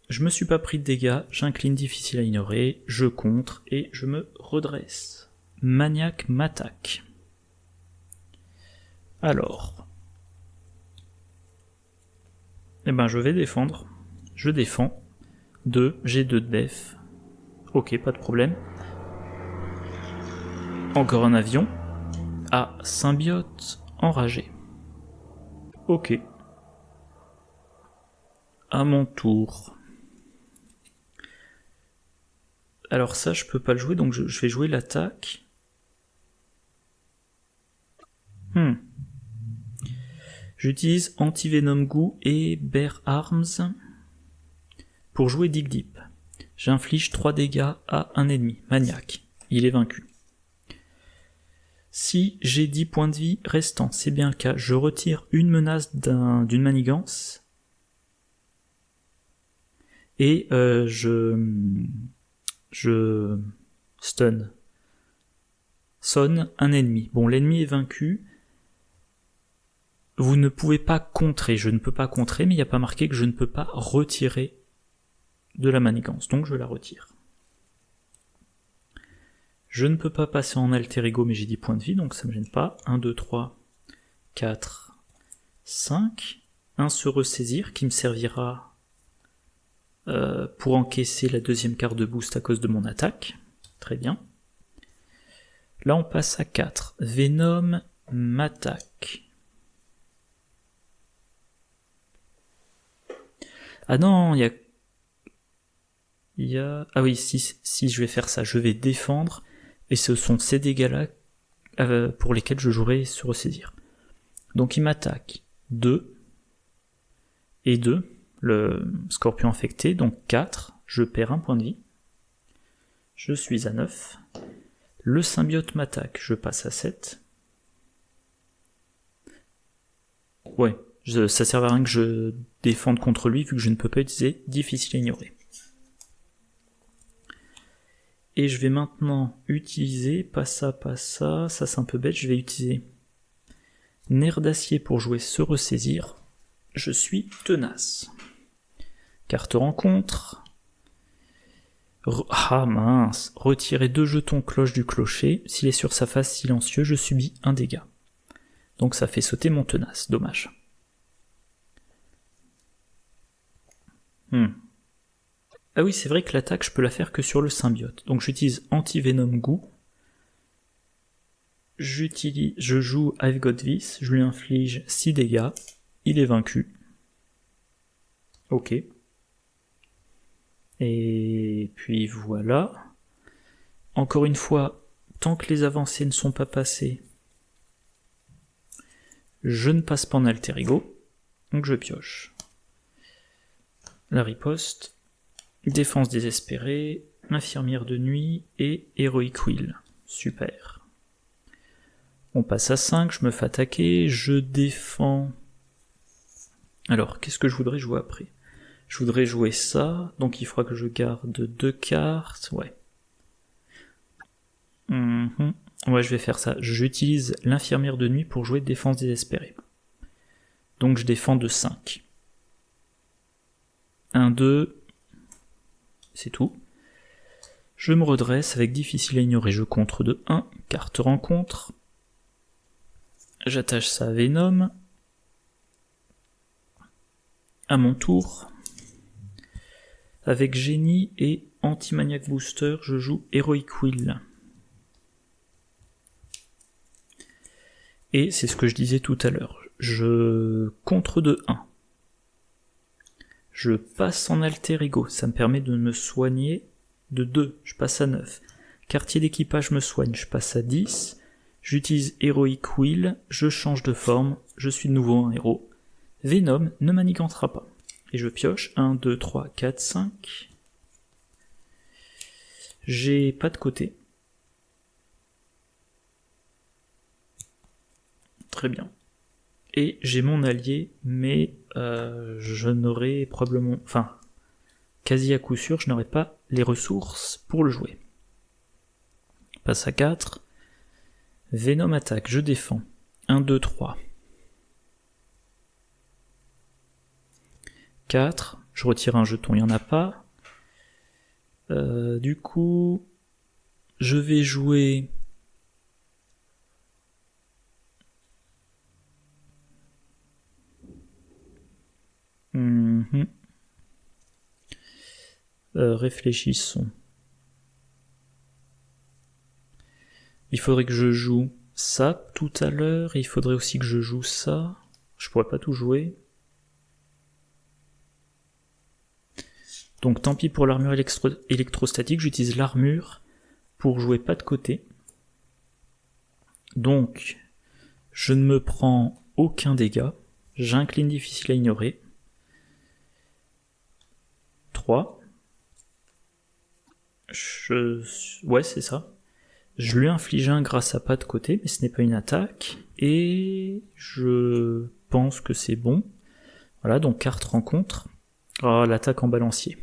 je me suis pas pris de dégâts, j'incline difficile à ignorer, je contre et je me redresse. Maniaque m'attaque. Alors, eh ben je vais défendre, je défends. 2, j'ai 2 de def. Ok, pas de problème. Encore un avion. Ah, symbiote enragé. Ok. À mon tour. Alors ça, je peux pas le jouer, donc je vais jouer l'attaque. J'utilise Anti-Venom Goo et Bear Arms pour jouer Dig Deep. J'inflige 3 dégâts à un ennemi, maniaque. Il est vaincu. Si j'ai 10 points de vie restants, c'est bien le cas, je retire une menace d'une manigance et je stun. Sonne un ennemi. Bon, l'ennemi est vaincu. Vous ne pouvez pas contrer. Je ne peux pas contrer, mais il n'y a pas marqué que je ne peux pas retirer de la manigance. Donc je la retire. Je ne peux pas passer en alter ego, mais j'ai 10 points de vie, donc ça me gêne pas. 1, 2, 3, 4, 5. Un se ressaisir qui me servira pour encaisser la deuxième carte de boost à cause de mon attaque. Très bien. Là on passe à 4. Venom m'attaque. Ah non, il y a... Ah oui, si je vais faire ça, je vais défendre, et ce sont ces dégâts-là pour lesquels je jouerai se ressaisir. Donc il m'attaque 2 et 2, le scorpion infecté, donc 4, je perds un point de vie. Je suis à 9. Le symbiote m'attaque, je passe à 7. Ouais, ça sert à rien que je défende contre lui vu que je ne peux pas utiliser difficile à ignorer. Et je vais maintenant utiliser, pas ça c'est un peu bête, je vais utiliser nerf d'acier pour jouer se ressaisir. Je suis tenace. Carte rencontre. Ah mince, retirer 2 jetons cloche du clocher. S'il est sur sa face silencieux, je subis un dégât. Donc ça fait sauter mon tenace, dommage. Ah oui, c'est vrai que l'attaque, je peux la faire que sur le symbiote. Donc j'utilise Anti-Venom Goo. Je joue I've Got This, je lui inflige 6 dégâts. Il est vaincu. Ok. Et puis voilà. Encore une fois, tant que les avancées ne sont pas passées, je ne passe pas en alter ego. Donc je pioche. La riposte. Défense désespérée, infirmière de nuit et Heroic Will. Super. On passe à 5, je me fais attaquer, je défends. Alors, qu'est-ce que je voudrais jouer après? Je voudrais jouer ça, donc il faudra que je garde 2 cartes, ouais. Ouais, je vais faire ça. J'utilise l'infirmière de nuit pour jouer défense désespérée. Donc je défends de 5. 1, 2... C'est tout. Je me redresse avec difficile à ignorer, je contre de 1, carte rencontre. J'attache ça à Venom. À mon tour. Avec Génie et Anti-Maniac Booster, je joue Heroic Will. Et c'est ce que je disais tout à l'heure. Je contre de 1. Je passe en alter ego, ça me permet de me soigner de 2, je passe à 9. Quartier d'équipage me soigne, je passe à 10. J'utilise Heroic Will, je change de forme, je suis de nouveau un héros. Venom ne manigantera pas. Et je pioche 1, 2, 3, 4, 5. J'ai pas de côté. Très bien. Et j'ai mon allié, mais je n'aurai probablement... Enfin, quasi à coup sûr, je n'aurai pas les ressources pour le jouer. Passe à 4. Venom attaque, je défends. 1, 2, 3. 4. Je retire un jeton, il n'y en a pas. Du coup, je vais jouer... Réfléchissons. Il faudrait que je joue ça tout à l'heure, et il faudrait aussi que je joue ça. Je pourrais pas tout jouer. Donc tant pis pour l'armure électrostatique, j'utilise l'armure pour jouer pas de côté. Donc, je ne me prends aucun dégât. J'incline difficile à ignorer. 3. Ouais, c'est ça. Je lui inflige un grâce à pas de côté, mais ce n'est pas une attaque. Et je pense que c'est bon. Voilà, donc carte rencontre. Ah, l'attaque en balancier.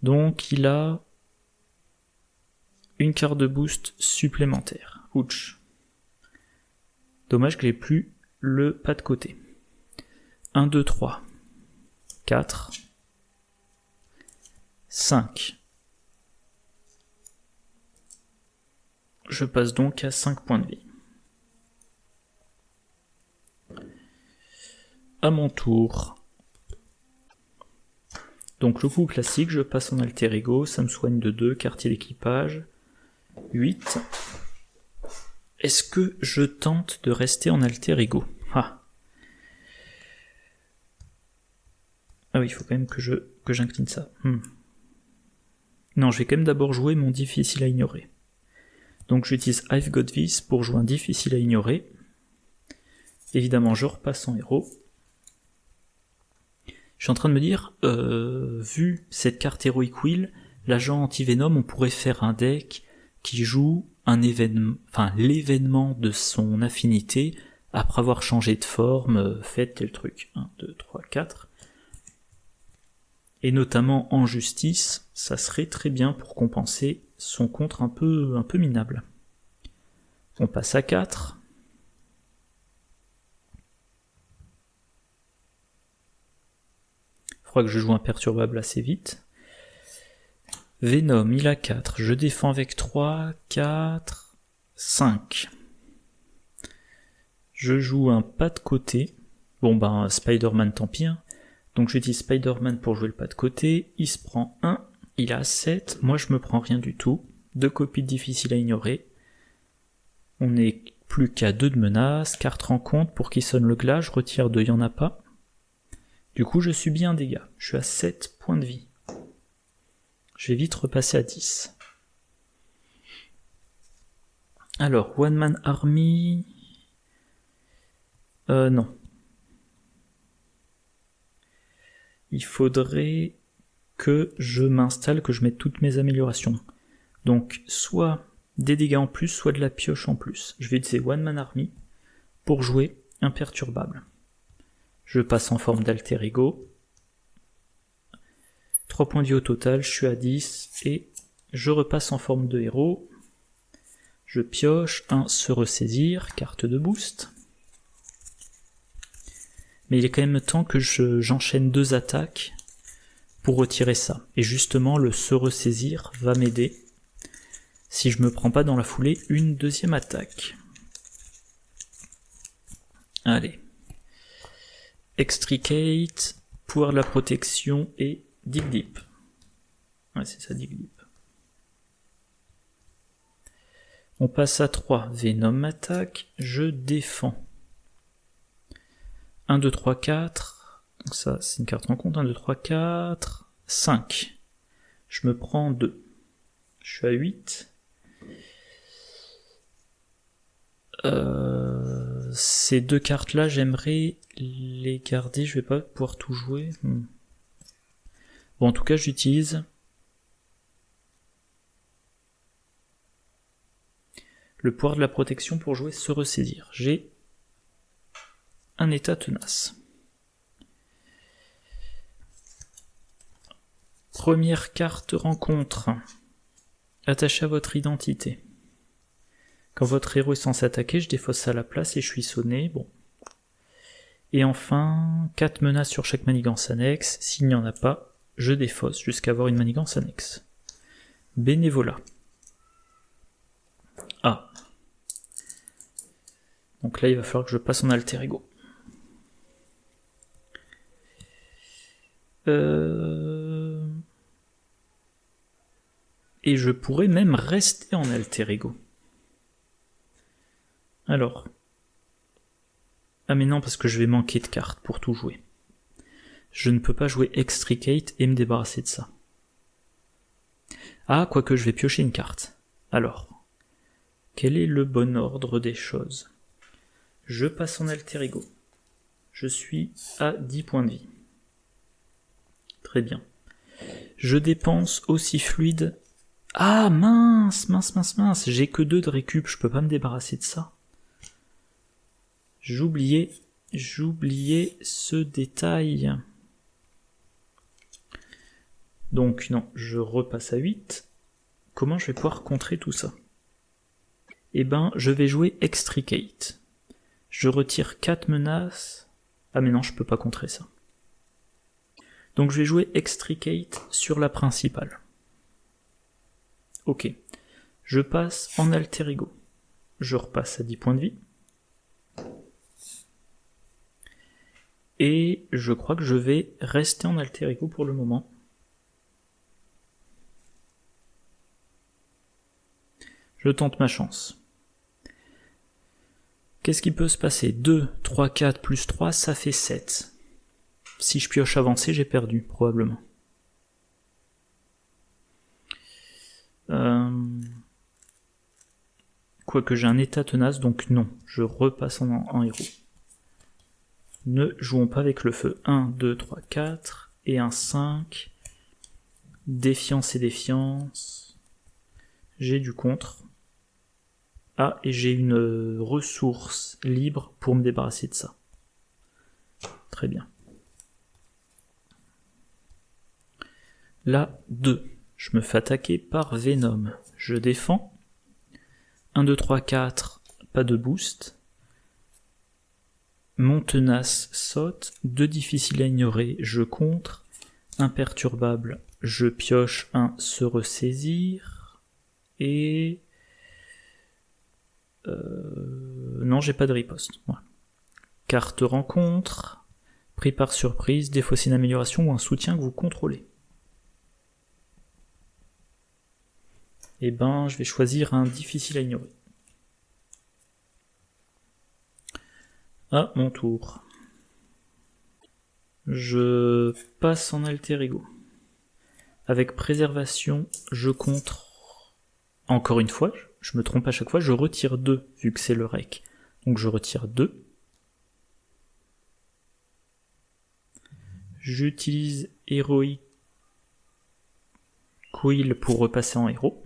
Donc il a une carte de boost supplémentaire. Ouch. Dommage que j'ai plus le pas de côté. 1, 2, 3, 4, 5. Je passe donc à 5 points de vie. À mon tour. Donc le coup classique, je passe en alter ego, ça me soigne de 2, quartier d'équipage. 8. Est-ce que je tente de rester en alter ego? Ah oui, il faut quand même que j'incline ça. Non, je vais quand même d'abord jouer mon difficile à ignorer. Donc j'utilise I've Got This pour jouer un difficile à ignorer. Évidemment, je repasse en héros. Je suis en train de me dire, vu cette carte Heroic Will, l'agent anti-Venom, on pourrait faire un deck qui joue un événement, enfin l'événement de son affinité, après avoir changé de forme, fait tel truc. 1, 2, 3, 4. Et notamment en justice, ça serait très bien pour compenser son contre un peu minable. On passe à 4. Il faudra que je joue imperturbable assez vite. Venom, il a 4. Je défends avec 3, 4, 5. Je joue un pas de côté. Bon ben, Spider-Man tant pis. Donc j'utilise Spider-Man pour jouer le pas de côté. Il se prend 1. Il a 7. Moi je me prends rien du tout. 2 copies difficiles à ignorer. On n'est plus qu'à 2 de menace. Carte rencontre pour qu'il sonne le glas. Je retire 2, il n'y en a pas. Du coup je subis un dégât. Je suis à 7 points de vie. Je vais vite repasser à 10. Alors, One Man Army... non. Il faudrait que je m'installe, que je mette toutes mes améliorations. Donc, soit des dégâts en plus, soit de la pioche en plus. Je vais utiliser One Man Army pour jouer imperturbable. Je passe en forme d'alter ego. 3 points de vie au total, je suis à 10 et je repasse en forme de héros. Je pioche un se ressaisir, carte de boost. Mais il est quand même temps que j'enchaîne 2 attaques pour retirer ça. Et justement, le se ressaisir va m'aider si je me prends pas dans la foulée une deuxième attaque. Allez. Extricate, pouvoir de la protection et Dig Deep. Ouais, c'est ça, Dig Deep. On passe à 3. Venom attaque. Je défends. 1, 2, 3, 4. Donc ça, c'est une carte rencontre. 1, 2, 3, 4, 5. Je me prends 2. Je suis à 8. Ces deux cartes-là, j'aimerais les garder. Je vais pas pouvoir tout jouer. Bon, en tout cas, j'utilise le pouvoir de la protection pour jouer se ressaisir. J'ai un état tenace. Première carte rencontre. Attachez à votre identité. Quand votre héros est censé attaquer, je défausse ça à la place et je suis sonné. Bon. Et enfin, 4 menaces sur chaque manigance annexe. S'il n'y en a pas, je défausse jusqu'à avoir une manigance annexe. Bénévolat. Ah. Donc là, il va falloir que je passe en alter ego. Et je pourrais même rester en alter ego. Alors. Ah mais non, parce que je vais manquer de cartes pour tout jouer. Je ne peux pas jouer Extricate et me débarrasser de ça. Ah, quoique je vais piocher une carte. Alors. Quel est le bon ordre des choses? Je passe en alter ego. Je suis à 10 points de vie. Très bien. Je dépense aussi fluide. Ah mince, j'ai que 2 de récup, je peux pas me débarrasser de ça. J'oubliais ce détail. Donc non, je repasse à 8. Comment je vais pouvoir contrer tout ça? Eh ben, je vais jouer Extricate. Je retire 4 menaces. Ah mais non, je peux pas contrer ça. Donc je vais jouer Extricate sur la principale. Ok. Je passe en alter ego. Je repasse à 10 points de vie. Et je crois que je vais rester en alter ego pour le moment. Je tente ma chance. Qu'est-ce qui peut se passer? 2, 3, 4 plus 3, ça fait 7. Si je pioche avancé, j'ai perdu, probablement. Quoique j'ai un état tenace, donc non, je repasse en héros. Ne jouons pas avec le feu. 1, 2, 3, 4, et un 5. Défiance et défiance. J'ai du contre. Ah, et j'ai une ressource libre pour me débarrasser de ça. Très bien. Là, 2. Je me fais attaquer par Venom. Je défends. 1, 2, 3, 4, pas de boost. Mon tenace saute. 2 difficiles à ignorer, je contre. Imperturbable, je pioche un se ressaisir. Et... non, j'ai pas de riposte. Voilà. Carte rencontre. Pris par surprise, défausser une amélioration ou un soutien que vous contrôlez. Eh ben, je vais choisir un difficile à ignorer. À mon tour. Je passe en alter ego. Avec préservation, je contre. Encore une fois, je me trompe à chaque fois, je retire 2, vu que c'est le rec. Donc je retire 2. J'utilise Heroic Quill pour repasser en héros.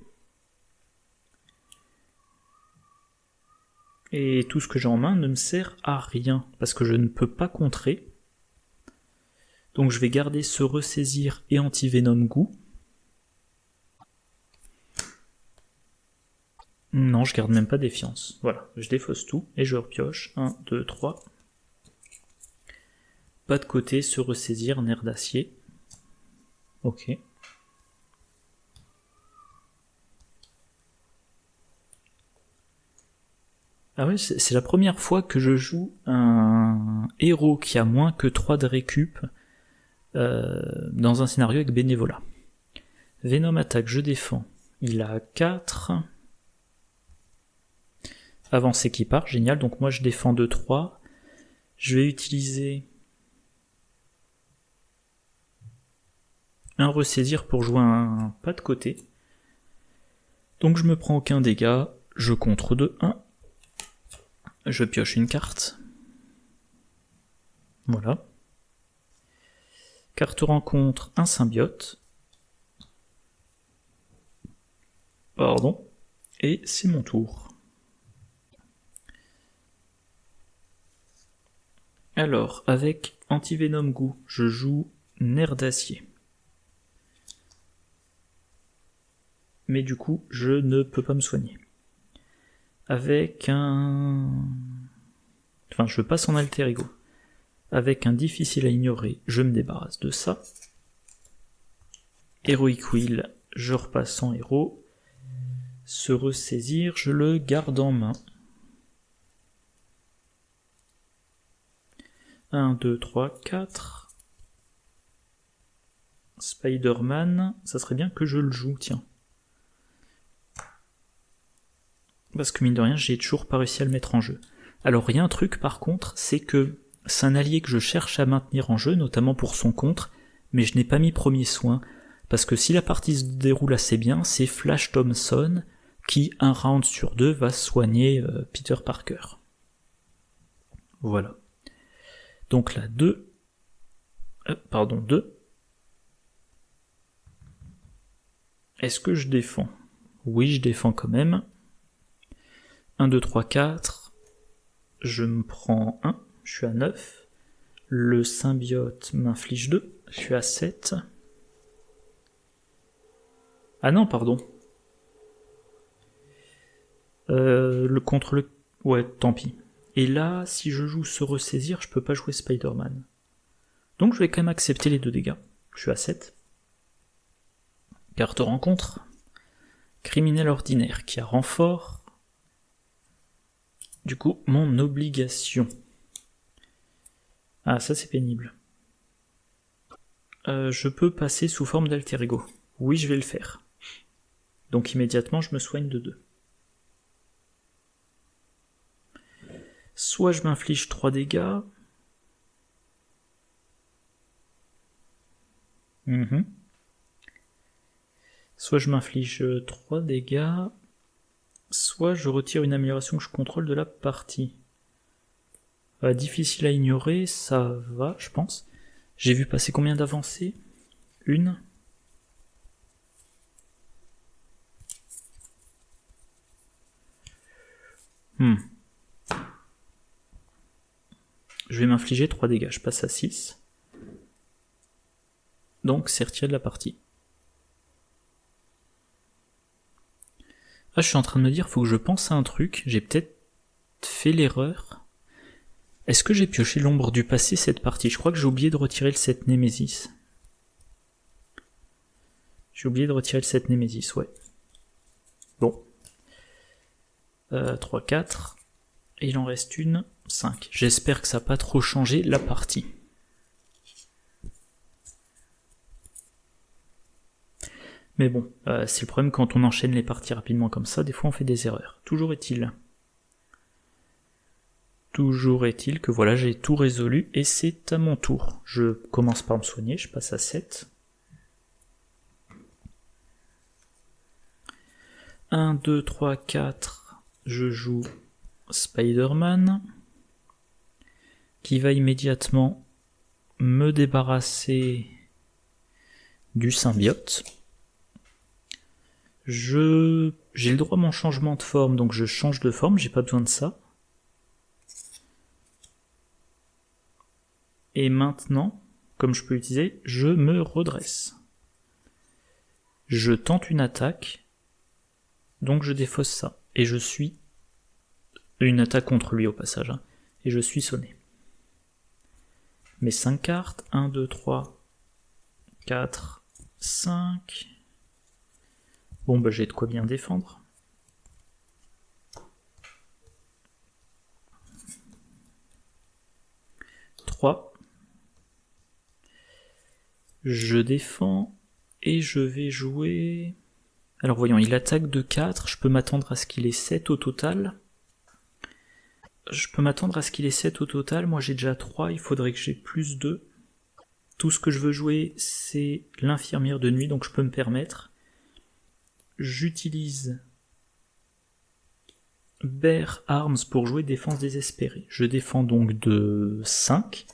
Et tout ce que j'ai en main ne me sert à rien, parce que je ne peux pas contrer. Donc je vais garder se ressaisir et anti-venom goût. Non, je garde même pas défiance. Voilà, je défausse tout et je repioche. 1, 2, 3. Pas de côté, se ressaisir, nerf d'acier. Ok. Ah ouais, c'est la première fois que je joue un héros qui a moins que 3 de récup dans un scénario avec bénévolat. Venom attaque, je défends. Il a 4. Avancé qui part, génial. Donc moi je défends 2, 3. Je vais utiliser un ressaisir pour jouer un pas de côté. Donc je me prends aucun dégât, je contre de 1. Je pioche une carte. Voilà. Carte rencontre, un symbiote. Pardon. Et c'est mon tour. Alors, avec Antivenom Goût, je joue Nerf d'acier. Mais du coup, je ne peux pas me soigner. Avec un... Enfin, je passe en alter ego. Avec un difficile à ignorer, je me débarrasse de ça. Heroic Will, je repasse en héros. Se ressaisir, je le garde en main. 1, 2, 3, 4. Spider-Man, ça serait bien que je le joue, tiens. Parce que mine de rien, j'ai toujours pas réussi à le mettre en jeu. Alors il y a un truc par contre, c'est que c'est un allié que je cherche à maintenir en jeu, notamment pour son contre, mais je n'ai pas mis premier soin, parce que si la partie se déroule assez bien, c'est Flash Thompson qui, un round sur 2, va soigner Peter Parker. Voilà. Donc là, 2. Pardon, 2. Est-ce que je défends? Oui, je défends quand même. 1, 2, 3, 4. Je me prends 1. Je suis à 9. Le symbiote m'inflige 2. Je suis à 7. Ah non, pardon. Le contre le... Ouais, tant pis. Et là, si je joue se ressaisir, je peux pas jouer Spider-Man. Donc je vais quand même accepter les 2 dégâts. Je suis à 7. Carte rencontre. Criminel ordinaire qui a renfort. Du coup, mon obligation. Ah, ça c'est pénible. Je peux passer sous forme d'alter ego. Oui, je vais le faire. Donc immédiatement, je me soigne de 2. Soit je m'inflige 3 dégâts. Soit je m'inflige 3 dégâts. Soit je retire une amélioration que je contrôle de la partie. Difficile à ignorer, ça va, je pense. J'ai vu passer combien d'avancées? 1. Je vais m'infliger 3 dégâts, je passe à 6. Donc c'est retiré de la partie. Ah, je suis en train de me dire, faut que je pense à un truc, j'ai peut-être fait l'erreur. Est-ce que j'ai pioché l'ombre du passé cette partie? Je crois que j'ai oublié de retirer le 7 Némésis. J'ai oublié de retirer le 7 Némésis, ouais. Bon. 3, 4. Et il en reste une, 5. J'espère que ça n'a pas trop changé la partie. Mais bon, c'est le problème quand on enchaîne les parties rapidement comme ça, des fois on fait des erreurs. Toujours est-il que voilà, j'ai tout résolu et c'est à mon tour. Je commence par me soigner, je passe à 7. 1, 2, 3, 4, je joue Spider-Man, qui va immédiatement me débarrasser du symbiote. J'ai le droit à mon changement de forme, donc je change de forme, j'ai pas besoin de ça. Et maintenant, comme je peux l'utiliser, je me redresse. Je tente une attaque, donc je défausse ça. Et je suis... Une attaque contre lui au passage, hein, et je suis sonné. Mes 5 cartes, 1, 2, 3, 4, 5... Bon bah j'ai de quoi bien défendre. Je défends et je vais jouer... Alors voyons, il attaque de 4, je peux m'attendre à ce qu'il ait 7 au total. Moi j'ai déjà 3, il faudrait que j'ai plus 2. Tout ce que je veux jouer, c'est l'infirmière de nuit, donc je peux me permettre. J'utilise Bear Arms pour jouer défense désespérée. Je défends donc de 5,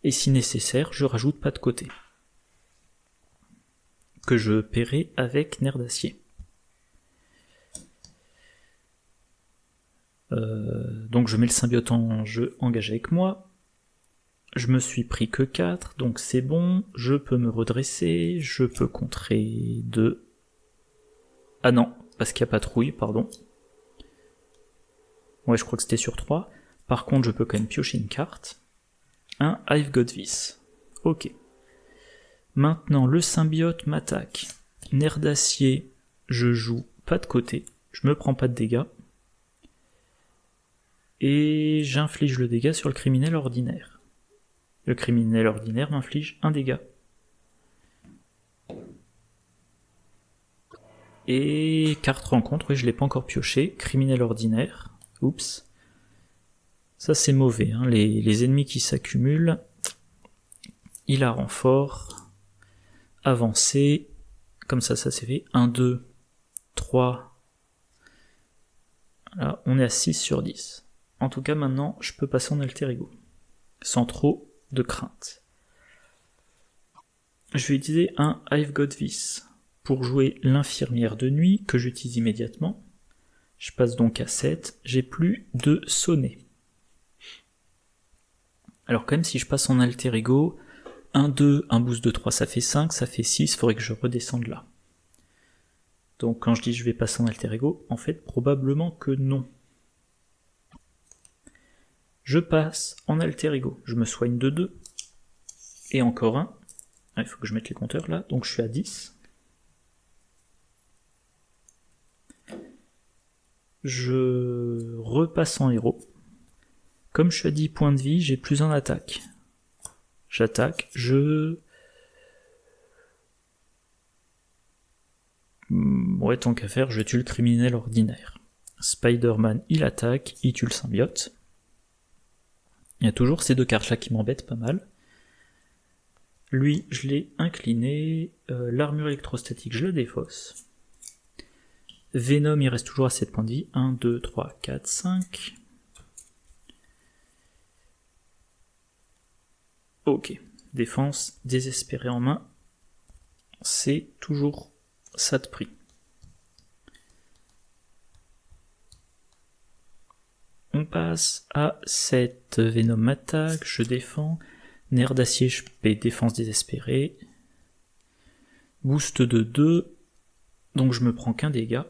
et si nécessaire, je rajoute pas de côté. Que je paierai avec nerf d'acier. Donc je mets le symbiote en jeu engagé avec moi. Je me suis pris que 4, donc c'est bon. Je peux me redresser, je peux contrer 2. Ah non, parce qu'il n'y a pas de rouille, pardon. Ouais, je crois que c'était sur 3. Par contre, je peux quand même piocher une carte. Un I've got this. Ok. Maintenant, le symbiote m'attaque. Nerf d'acier, je joue pas de côté. Je me prends pas de dégâts. Et j'inflige le dégât sur le criminel ordinaire. Le criminel ordinaire m'inflige un dégât. Et carte rencontre, oui, je l'ai pas encore pioché. Criminel ordinaire. Oups. Ça c'est mauvais, hein. Les ennemis qui s'accumulent. Il a renfort. Avancé. Comme ça s'est fait. 1, 2, 3. Là, on est à 6 sur 10. En tout cas, maintenant, je peux passer en alter ego. Sans trop de crainte. Je vais utiliser un I've got this pour jouer l'infirmière de nuit, que j'utilise immédiatement. Je passe donc à 7. J'ai plus de sonner. Alors quand même, si je passe en alter ego, 1, 2, un boost de 3, ça fait 5, ça fait 6, il faudrait que je redescende là. Donc quand je dis je vais passer en alter ego, en fait, probablement que non. Je passe en alter ego, je me soigne de 2, et encore un. Il faut que je mette les compteurs là, donc je suis à 10. Je repasse en héros. Comme je suis à 10 points de vie, j'ai plus en attaque. J'attaque, ouais, tant qu'à faire, je tue le criminel ordinaire. Spider-Man, il attaque, il tue le symbiote. Il y a toujours ces deux cartes-là qui m'embêtent pas mal. Lui, je l'ai incliné. L'armure électrostatique, je la défausse. Venom, il reste toujours à 7 points de vie. 1, 2, 3, 4, 5. Ok. Défense désespérée en main. C'est toujours ça de prix. On passe à 7. Venom attaque, je défends. Nerf d'acier, je paie défense désespérée. Boost de 2. Donc je me prends qu'un dégât.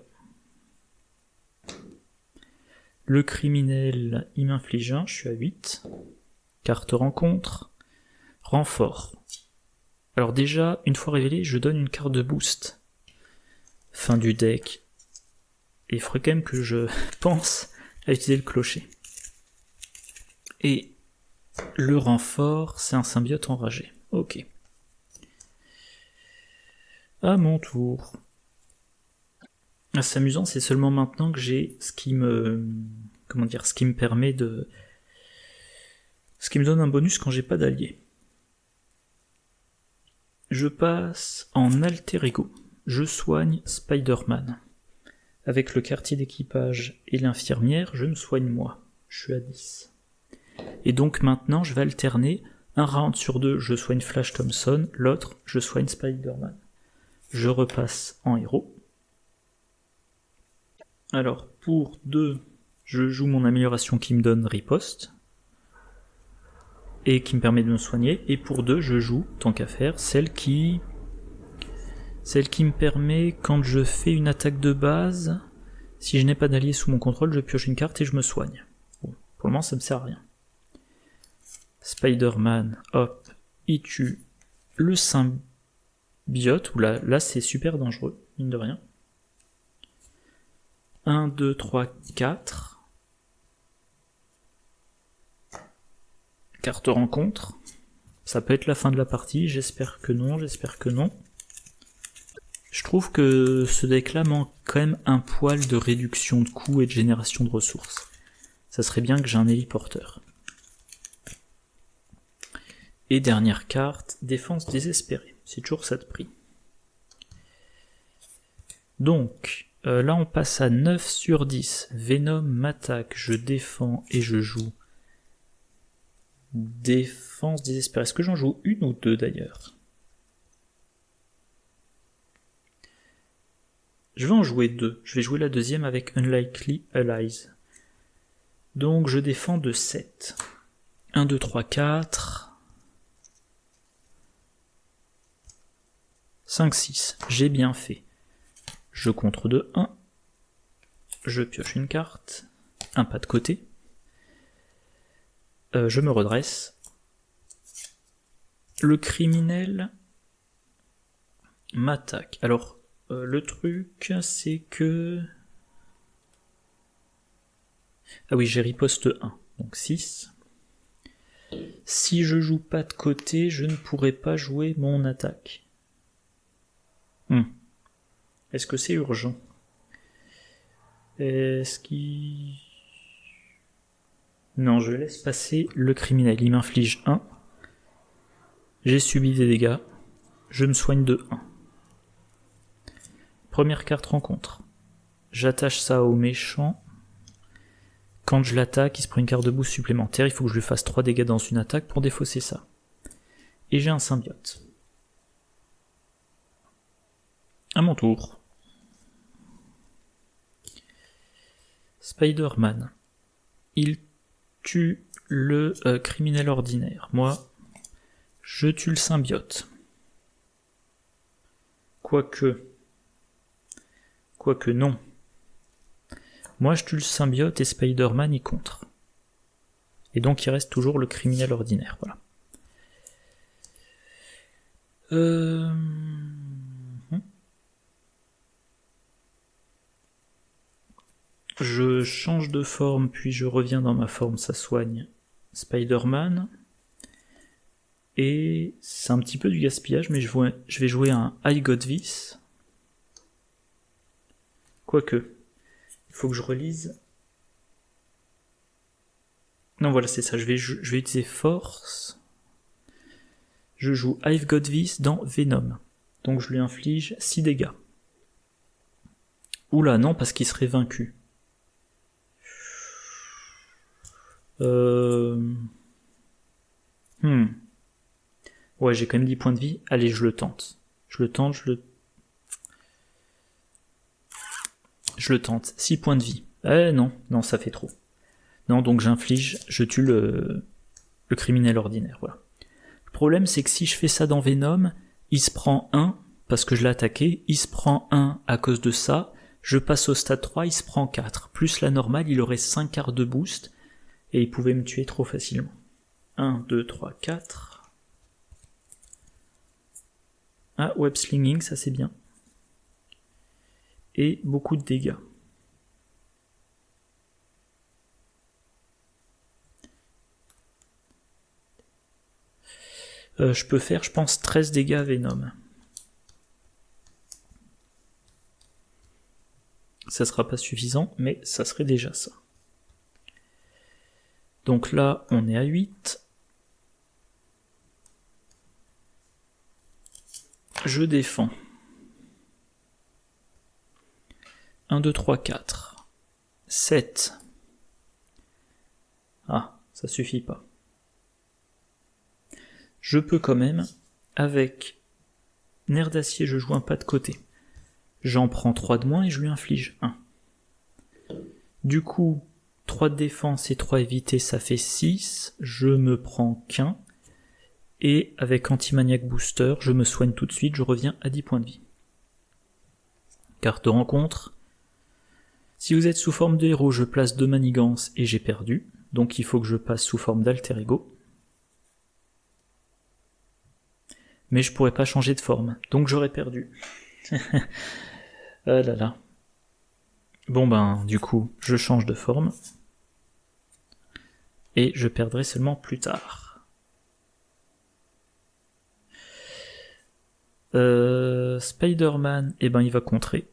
Le criminel, il m'inflige 1, je suis à 8. Carte rencontre. Renfort. Alors déjà, une fois révélé, je donne une carte de boost. Fin du deck. Et il faudrait quand même que je pense à utiliser le clocher. Et le renfort, c'est un symbiote enragé. Ok. À mon tour. C'est amusant, c'est seulement maintenant que j'ai ce qui me... Comment dire, ce qui me permet de... Ce qui me donne un bonus quand j'ai pas d'allié. Je passe en alter ego. Je soigne Spider-Man. Avec le quartier d'équipage et l'infirmière, je me soigne moi. Je suis à 10. Et donc maintenant, je vais alterner. Un round sur 2, je soigne Flash Thompson. L'autre, je soigne Spider-Man. Je repasse en héros. Alors, pour 2, je joue mon amélioration qui me donne riposte. Et qui me permet de me soigner. Et pour 2, je joue, tant qu'à faire, celle qui me permet, quand je fais une attaque de base, si je n'ai pas d'allié sous mon contrôle, je pioche une carte et je me soigne. Bon, pour le moment, ça me sert à rien. Spider-Man, hop, il tue le symbiote, où là c'est super dangereux, mine de rien. 1, 2, 3, 4. Carte rencontre. Ça peut être la fin de la partie, j'espère que non. Je trouve que ce deck-là manque quand même un poil de réduction de coûts et de génération de ressources. Ça serait bien que j'ai un héliporteur. Et dernière carte, défense désespérée. C'est toujours ça de prix. Donc, là on passe à 9 sur 10. Venom m'attaque, je défends et je joue. Défense désespérée. Est-ce que j'en joue une ou deux d'ailleurs? Je vais en jouer deux. Je vais jouer la deuxième avec Unlikely Allies. Donc je défends de 7. 1, 2, 3, 4. 5, 6. J'ai bien fait. Je contre de 1. Je pioche une carte. Un pas de côté. Je me redresse. Le criminel m'attaque. Alors, le truc, c'est que... Ah oui, j'ai riposte 1, donc 6. Si je joue pas de côté, je ne pourrai pas jouer mon attaque. Est-ce que c'est urgent? Est-ce qu'il... Non, je laisse passer le criminel. Il m'inflige 1. J'ai subi des dégâts. Je me soigne de 1. Première carte rencontre. J'attache ça au méchant. Quand je l'attaque, il se prend une carte de boost supplémentaire. Il faut que je lui fasse 3 dégâts dans une attaque pour défausser ça. Et j'ai un symbiote. À mon tour. Spider-Man. Il tue le criminel ordinaire. Moi, je tue le symbiote. Quoique non. Moi, je tue le symbiote et Spider-Man y contre. Et donc, il reste toujours le criminel ordinaire. Voilà. Je change de forme, puis je reviens dans ma forme, ça soigne Spider-Man. Et c'est un petit peu du gaspillage, mais je vais jouer un I Got This. Quoique, il faut que je relise. Non, voilà, c'est ça, je vais utiliser Force. Je joue I've Got This dans Venom. Donc je lui inflige 6 dégâts. Oula, non, parce qu'il serait vaincu. Ouais, j'ai quand même 10 points de vie. Allez, je le tente. Je le tente. 6 points de vie. Non, ça fait trop. Non, donc je tue le criminel ordinaire, voilà. Le problème, c'est que si je fais ça dans Venom, il se prend 1, parce que je l'ai attaqué, il se prend 1 à cause de ça, je passe au stade 3, il se prend 4. Plus la normale, il aurait 5 cartes de boost, et il pouvait me tuer trop facilement. 1, 2, 3, 4... Ah, web slinging, ça c'est bien. Et beaucoup de dégâts. Je peux faire, je pense, 13 dégâts à Venom. Ça sera pas suffisant, mais ça serait déjà ça. Donc là, on est à 8. Je défends. 1, 2, 3, 4. 7. Ah, ça suffit pas. Je peux quand même, avec nerf d'acier, je joue un pas de côté. J'en prends 3 de moins et je lui inflige 1. Du coup, 3 de défense et 3 évité, ça fait 6. Je me prends qu'un. Et avec Anti-Maniac Booster, je me soigne tout de suite, je reviens à 10 points de vie. Carte de rencontre. Si vous êtes sous forme de héros, je place 2 manigances et j'ai perdu. Donc il faut que je passe sous forme d'alter ego. Mais je pourrais pas changer de forme, donc j'aurais perdu. Ah là là. Bon ben, du coup, je change de forme. Et je perdrai seulement plus tard. Spider-Man, eh ben il va contrer.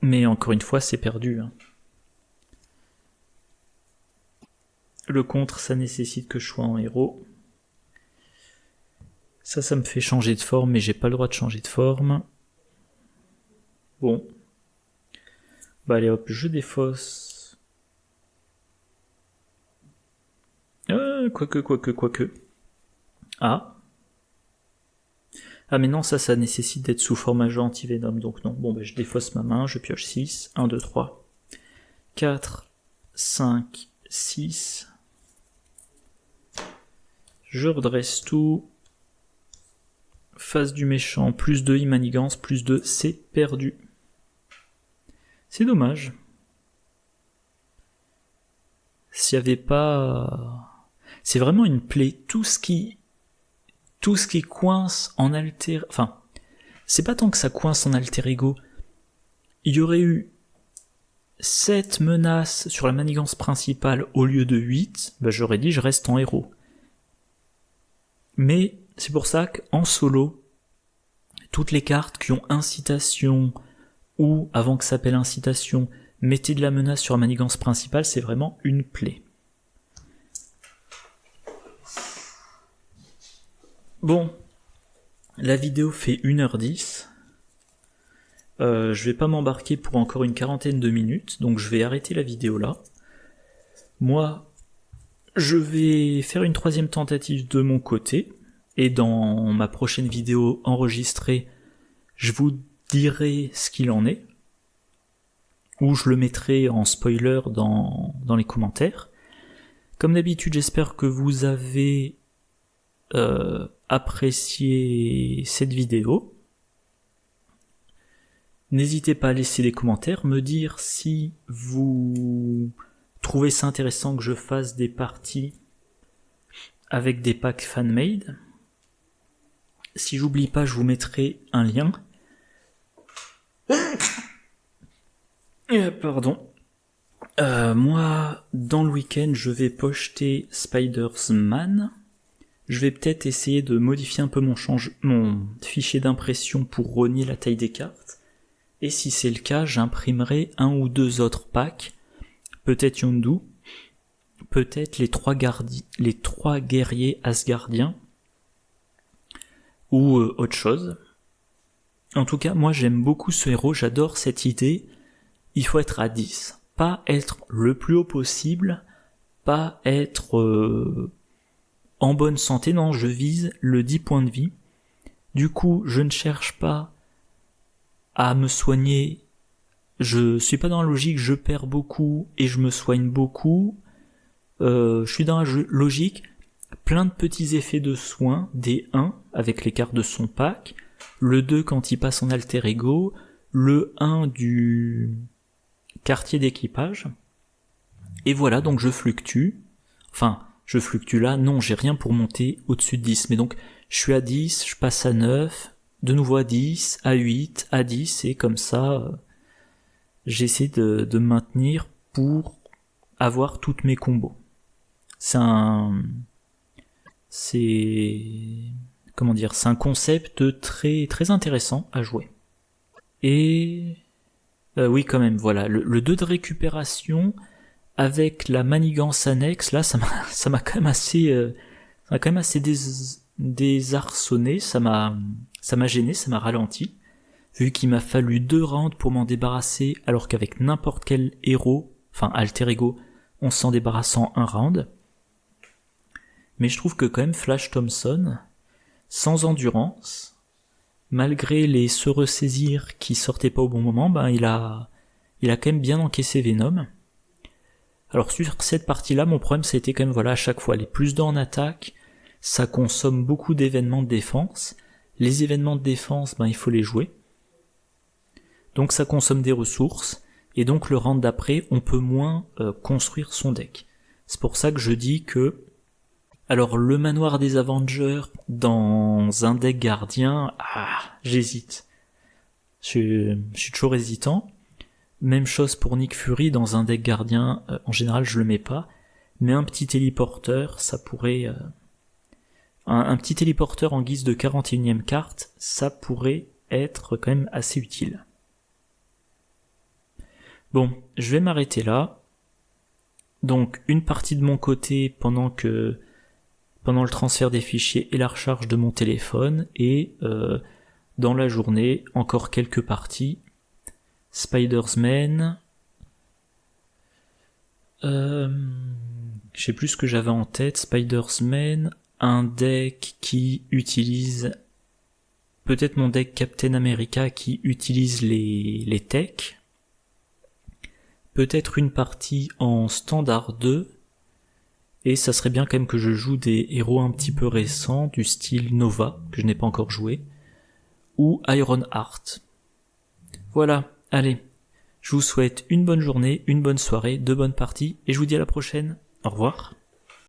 Mais encore une fois, c'est perdu. Hein. Le contre, ça nécessite que je sois en héros. Ça me fait changer de forme, mais j'ai pas le droit de changer de forme. Bon. Bah allez hop, je défausse. Quoique. Ah. Ah mais non, ça nécessite d'être sous forme agent anti-venom, donc non. Bon bah je défausse ma main, je pioche 6. 1, 2, 3. 4, 5, 6. Je redresse tout. Face du méchant, plus 2 manigance, plus 2, c'est perdu. C'est dommage. S'il y avait pas... C'est vraiment une plaie. Tout ce qui coince en alter... Enfin, c'est pas tant que ça coince en alter ego. Il y aurait eu 7 menaces sur la manigance principale au lieu de 8, bah j'aurais dit je reste en héros. Mais c'est pour ça qu'en solo, toutes les cartes qui ont incitation ou, avant que ça s'appelle incitation, mettez de la menace sur la manigance principale, c'est vraiment une plaie. Bon, la vidéo fait 1h10. Je vais pas m'embarquer pour encore une quarantaine de minutes, donc je vais arrêter la vidéo là. Moi, je vais faire une 3e tentative de mon côté, et dans ma prochaine vidéo enregistrée, je vous dirai ce qu'il en est, ou je le mettrai en spoiler dans les commentaires. Comme d'habitude, j'espère que vous avez apprécié cette vidéo. N'hésitez pas à laisser des commentaires, me dire si vous trouvez ça intéressant que je fasse des parties avec des packs fan-made. Si j'oublie pas, je vous mettrai un lien. Pardon. Moi, dans le week-end, je vais pocheter Spider-Man. Je vais peut-être essayer de modifier un peu mon fichier d'impression pour rogner la taille des cartes. Et si c'est le cas, j'imprimerai 1 ou 2 autres packs. Peut-être Yondu. Peut-être les 3 guerriers asgardiens. Ou autre chose. En tout cas, moi j'aime beaucoup ce héros, j'adore cette idée. Il faut être à 10. Pas être le plus haut possible, pas être en bonne santé, non, je vise le 10 points de vie. Du coup, je ne cherche pas à me soigner, je suis pas dans la logique je perds beaucoup et je me soigne beaucoup. Je suis dans la logique plein de petits effets de soins, des 1 avec les cartes de son pack, le 2 quand il passe en alter ego, le 1 du quartier d'équipage, et voilà, donc je fluctue, là, non, j'ai rien pour monter au-dessus de 10, mais donc je suis à 10, je passe à 9, de nouveau à 10, à 8, à 10, et comme ça, j'essaie de maintenir pour avoir toutes mes combos. C'est un concept très très intéressant à jouer. Et oui, quand même, voilà, le 2 de récupération avec la manigance annexe, là, ça m'a quand même assez désarçonné, ça m'a gêné, ça m'a ralenti, vu qu'il m'a fallu 2 rounds pour m'en débarrasser, alors qu'avec n'importe quel héros, enfin alter ego, on s'en débarrasse en 1 round. Mais je trouve que quand même Flash Thompson, sans endurance, malgré les se ressaisir qui sortaient pas au bon moment, ben il a quand même bien encaissé Venom. Alors sur cette partie-là, mon problème c'était quand même, voilà, à chaque fois les plus 2 en attaque, ça consomme beaucoup d'événements de défense. Les événements de défense, ben il faut les jouer. Donc ça consomme des ressources, et donc le round d'après, on peut moins construire son deck. C'est pour ça que je dis que, alors le manoir des Avengers dans un deck gardien, j'hésite. Je suis toujours hésitant. Même chose pour Nick Fury dans un deck gardien, en général je le mets pas, mais un petit téléporteur, ça pourrait... un petit téléporteur en guise de 41e carte, ça pourrait être quand même assez utile. Bon, je vais m'arrêter là. Donc une partie de mon côté pendant que pendant le transfert des fichiers et la recharge de mon téléphone, et dans la journée, encore quelques parties. Spider-Man, je sais plus ce que j'avais en tête. Spider-Man, un deck qui utilise, peut-être mon deck Captain America qui utilise les techs, peut-être une partie en standard 2, et ça serait bien quand même que je joue des héros un petit peu récents, du style Nova, que je n'ai pas encore joué, ou Ironheart. Voilà, allez, je vous souhaite une bonne journée, une bonne soirée, de bonnes parties, et je vous dis à la prochaine. Au revoir.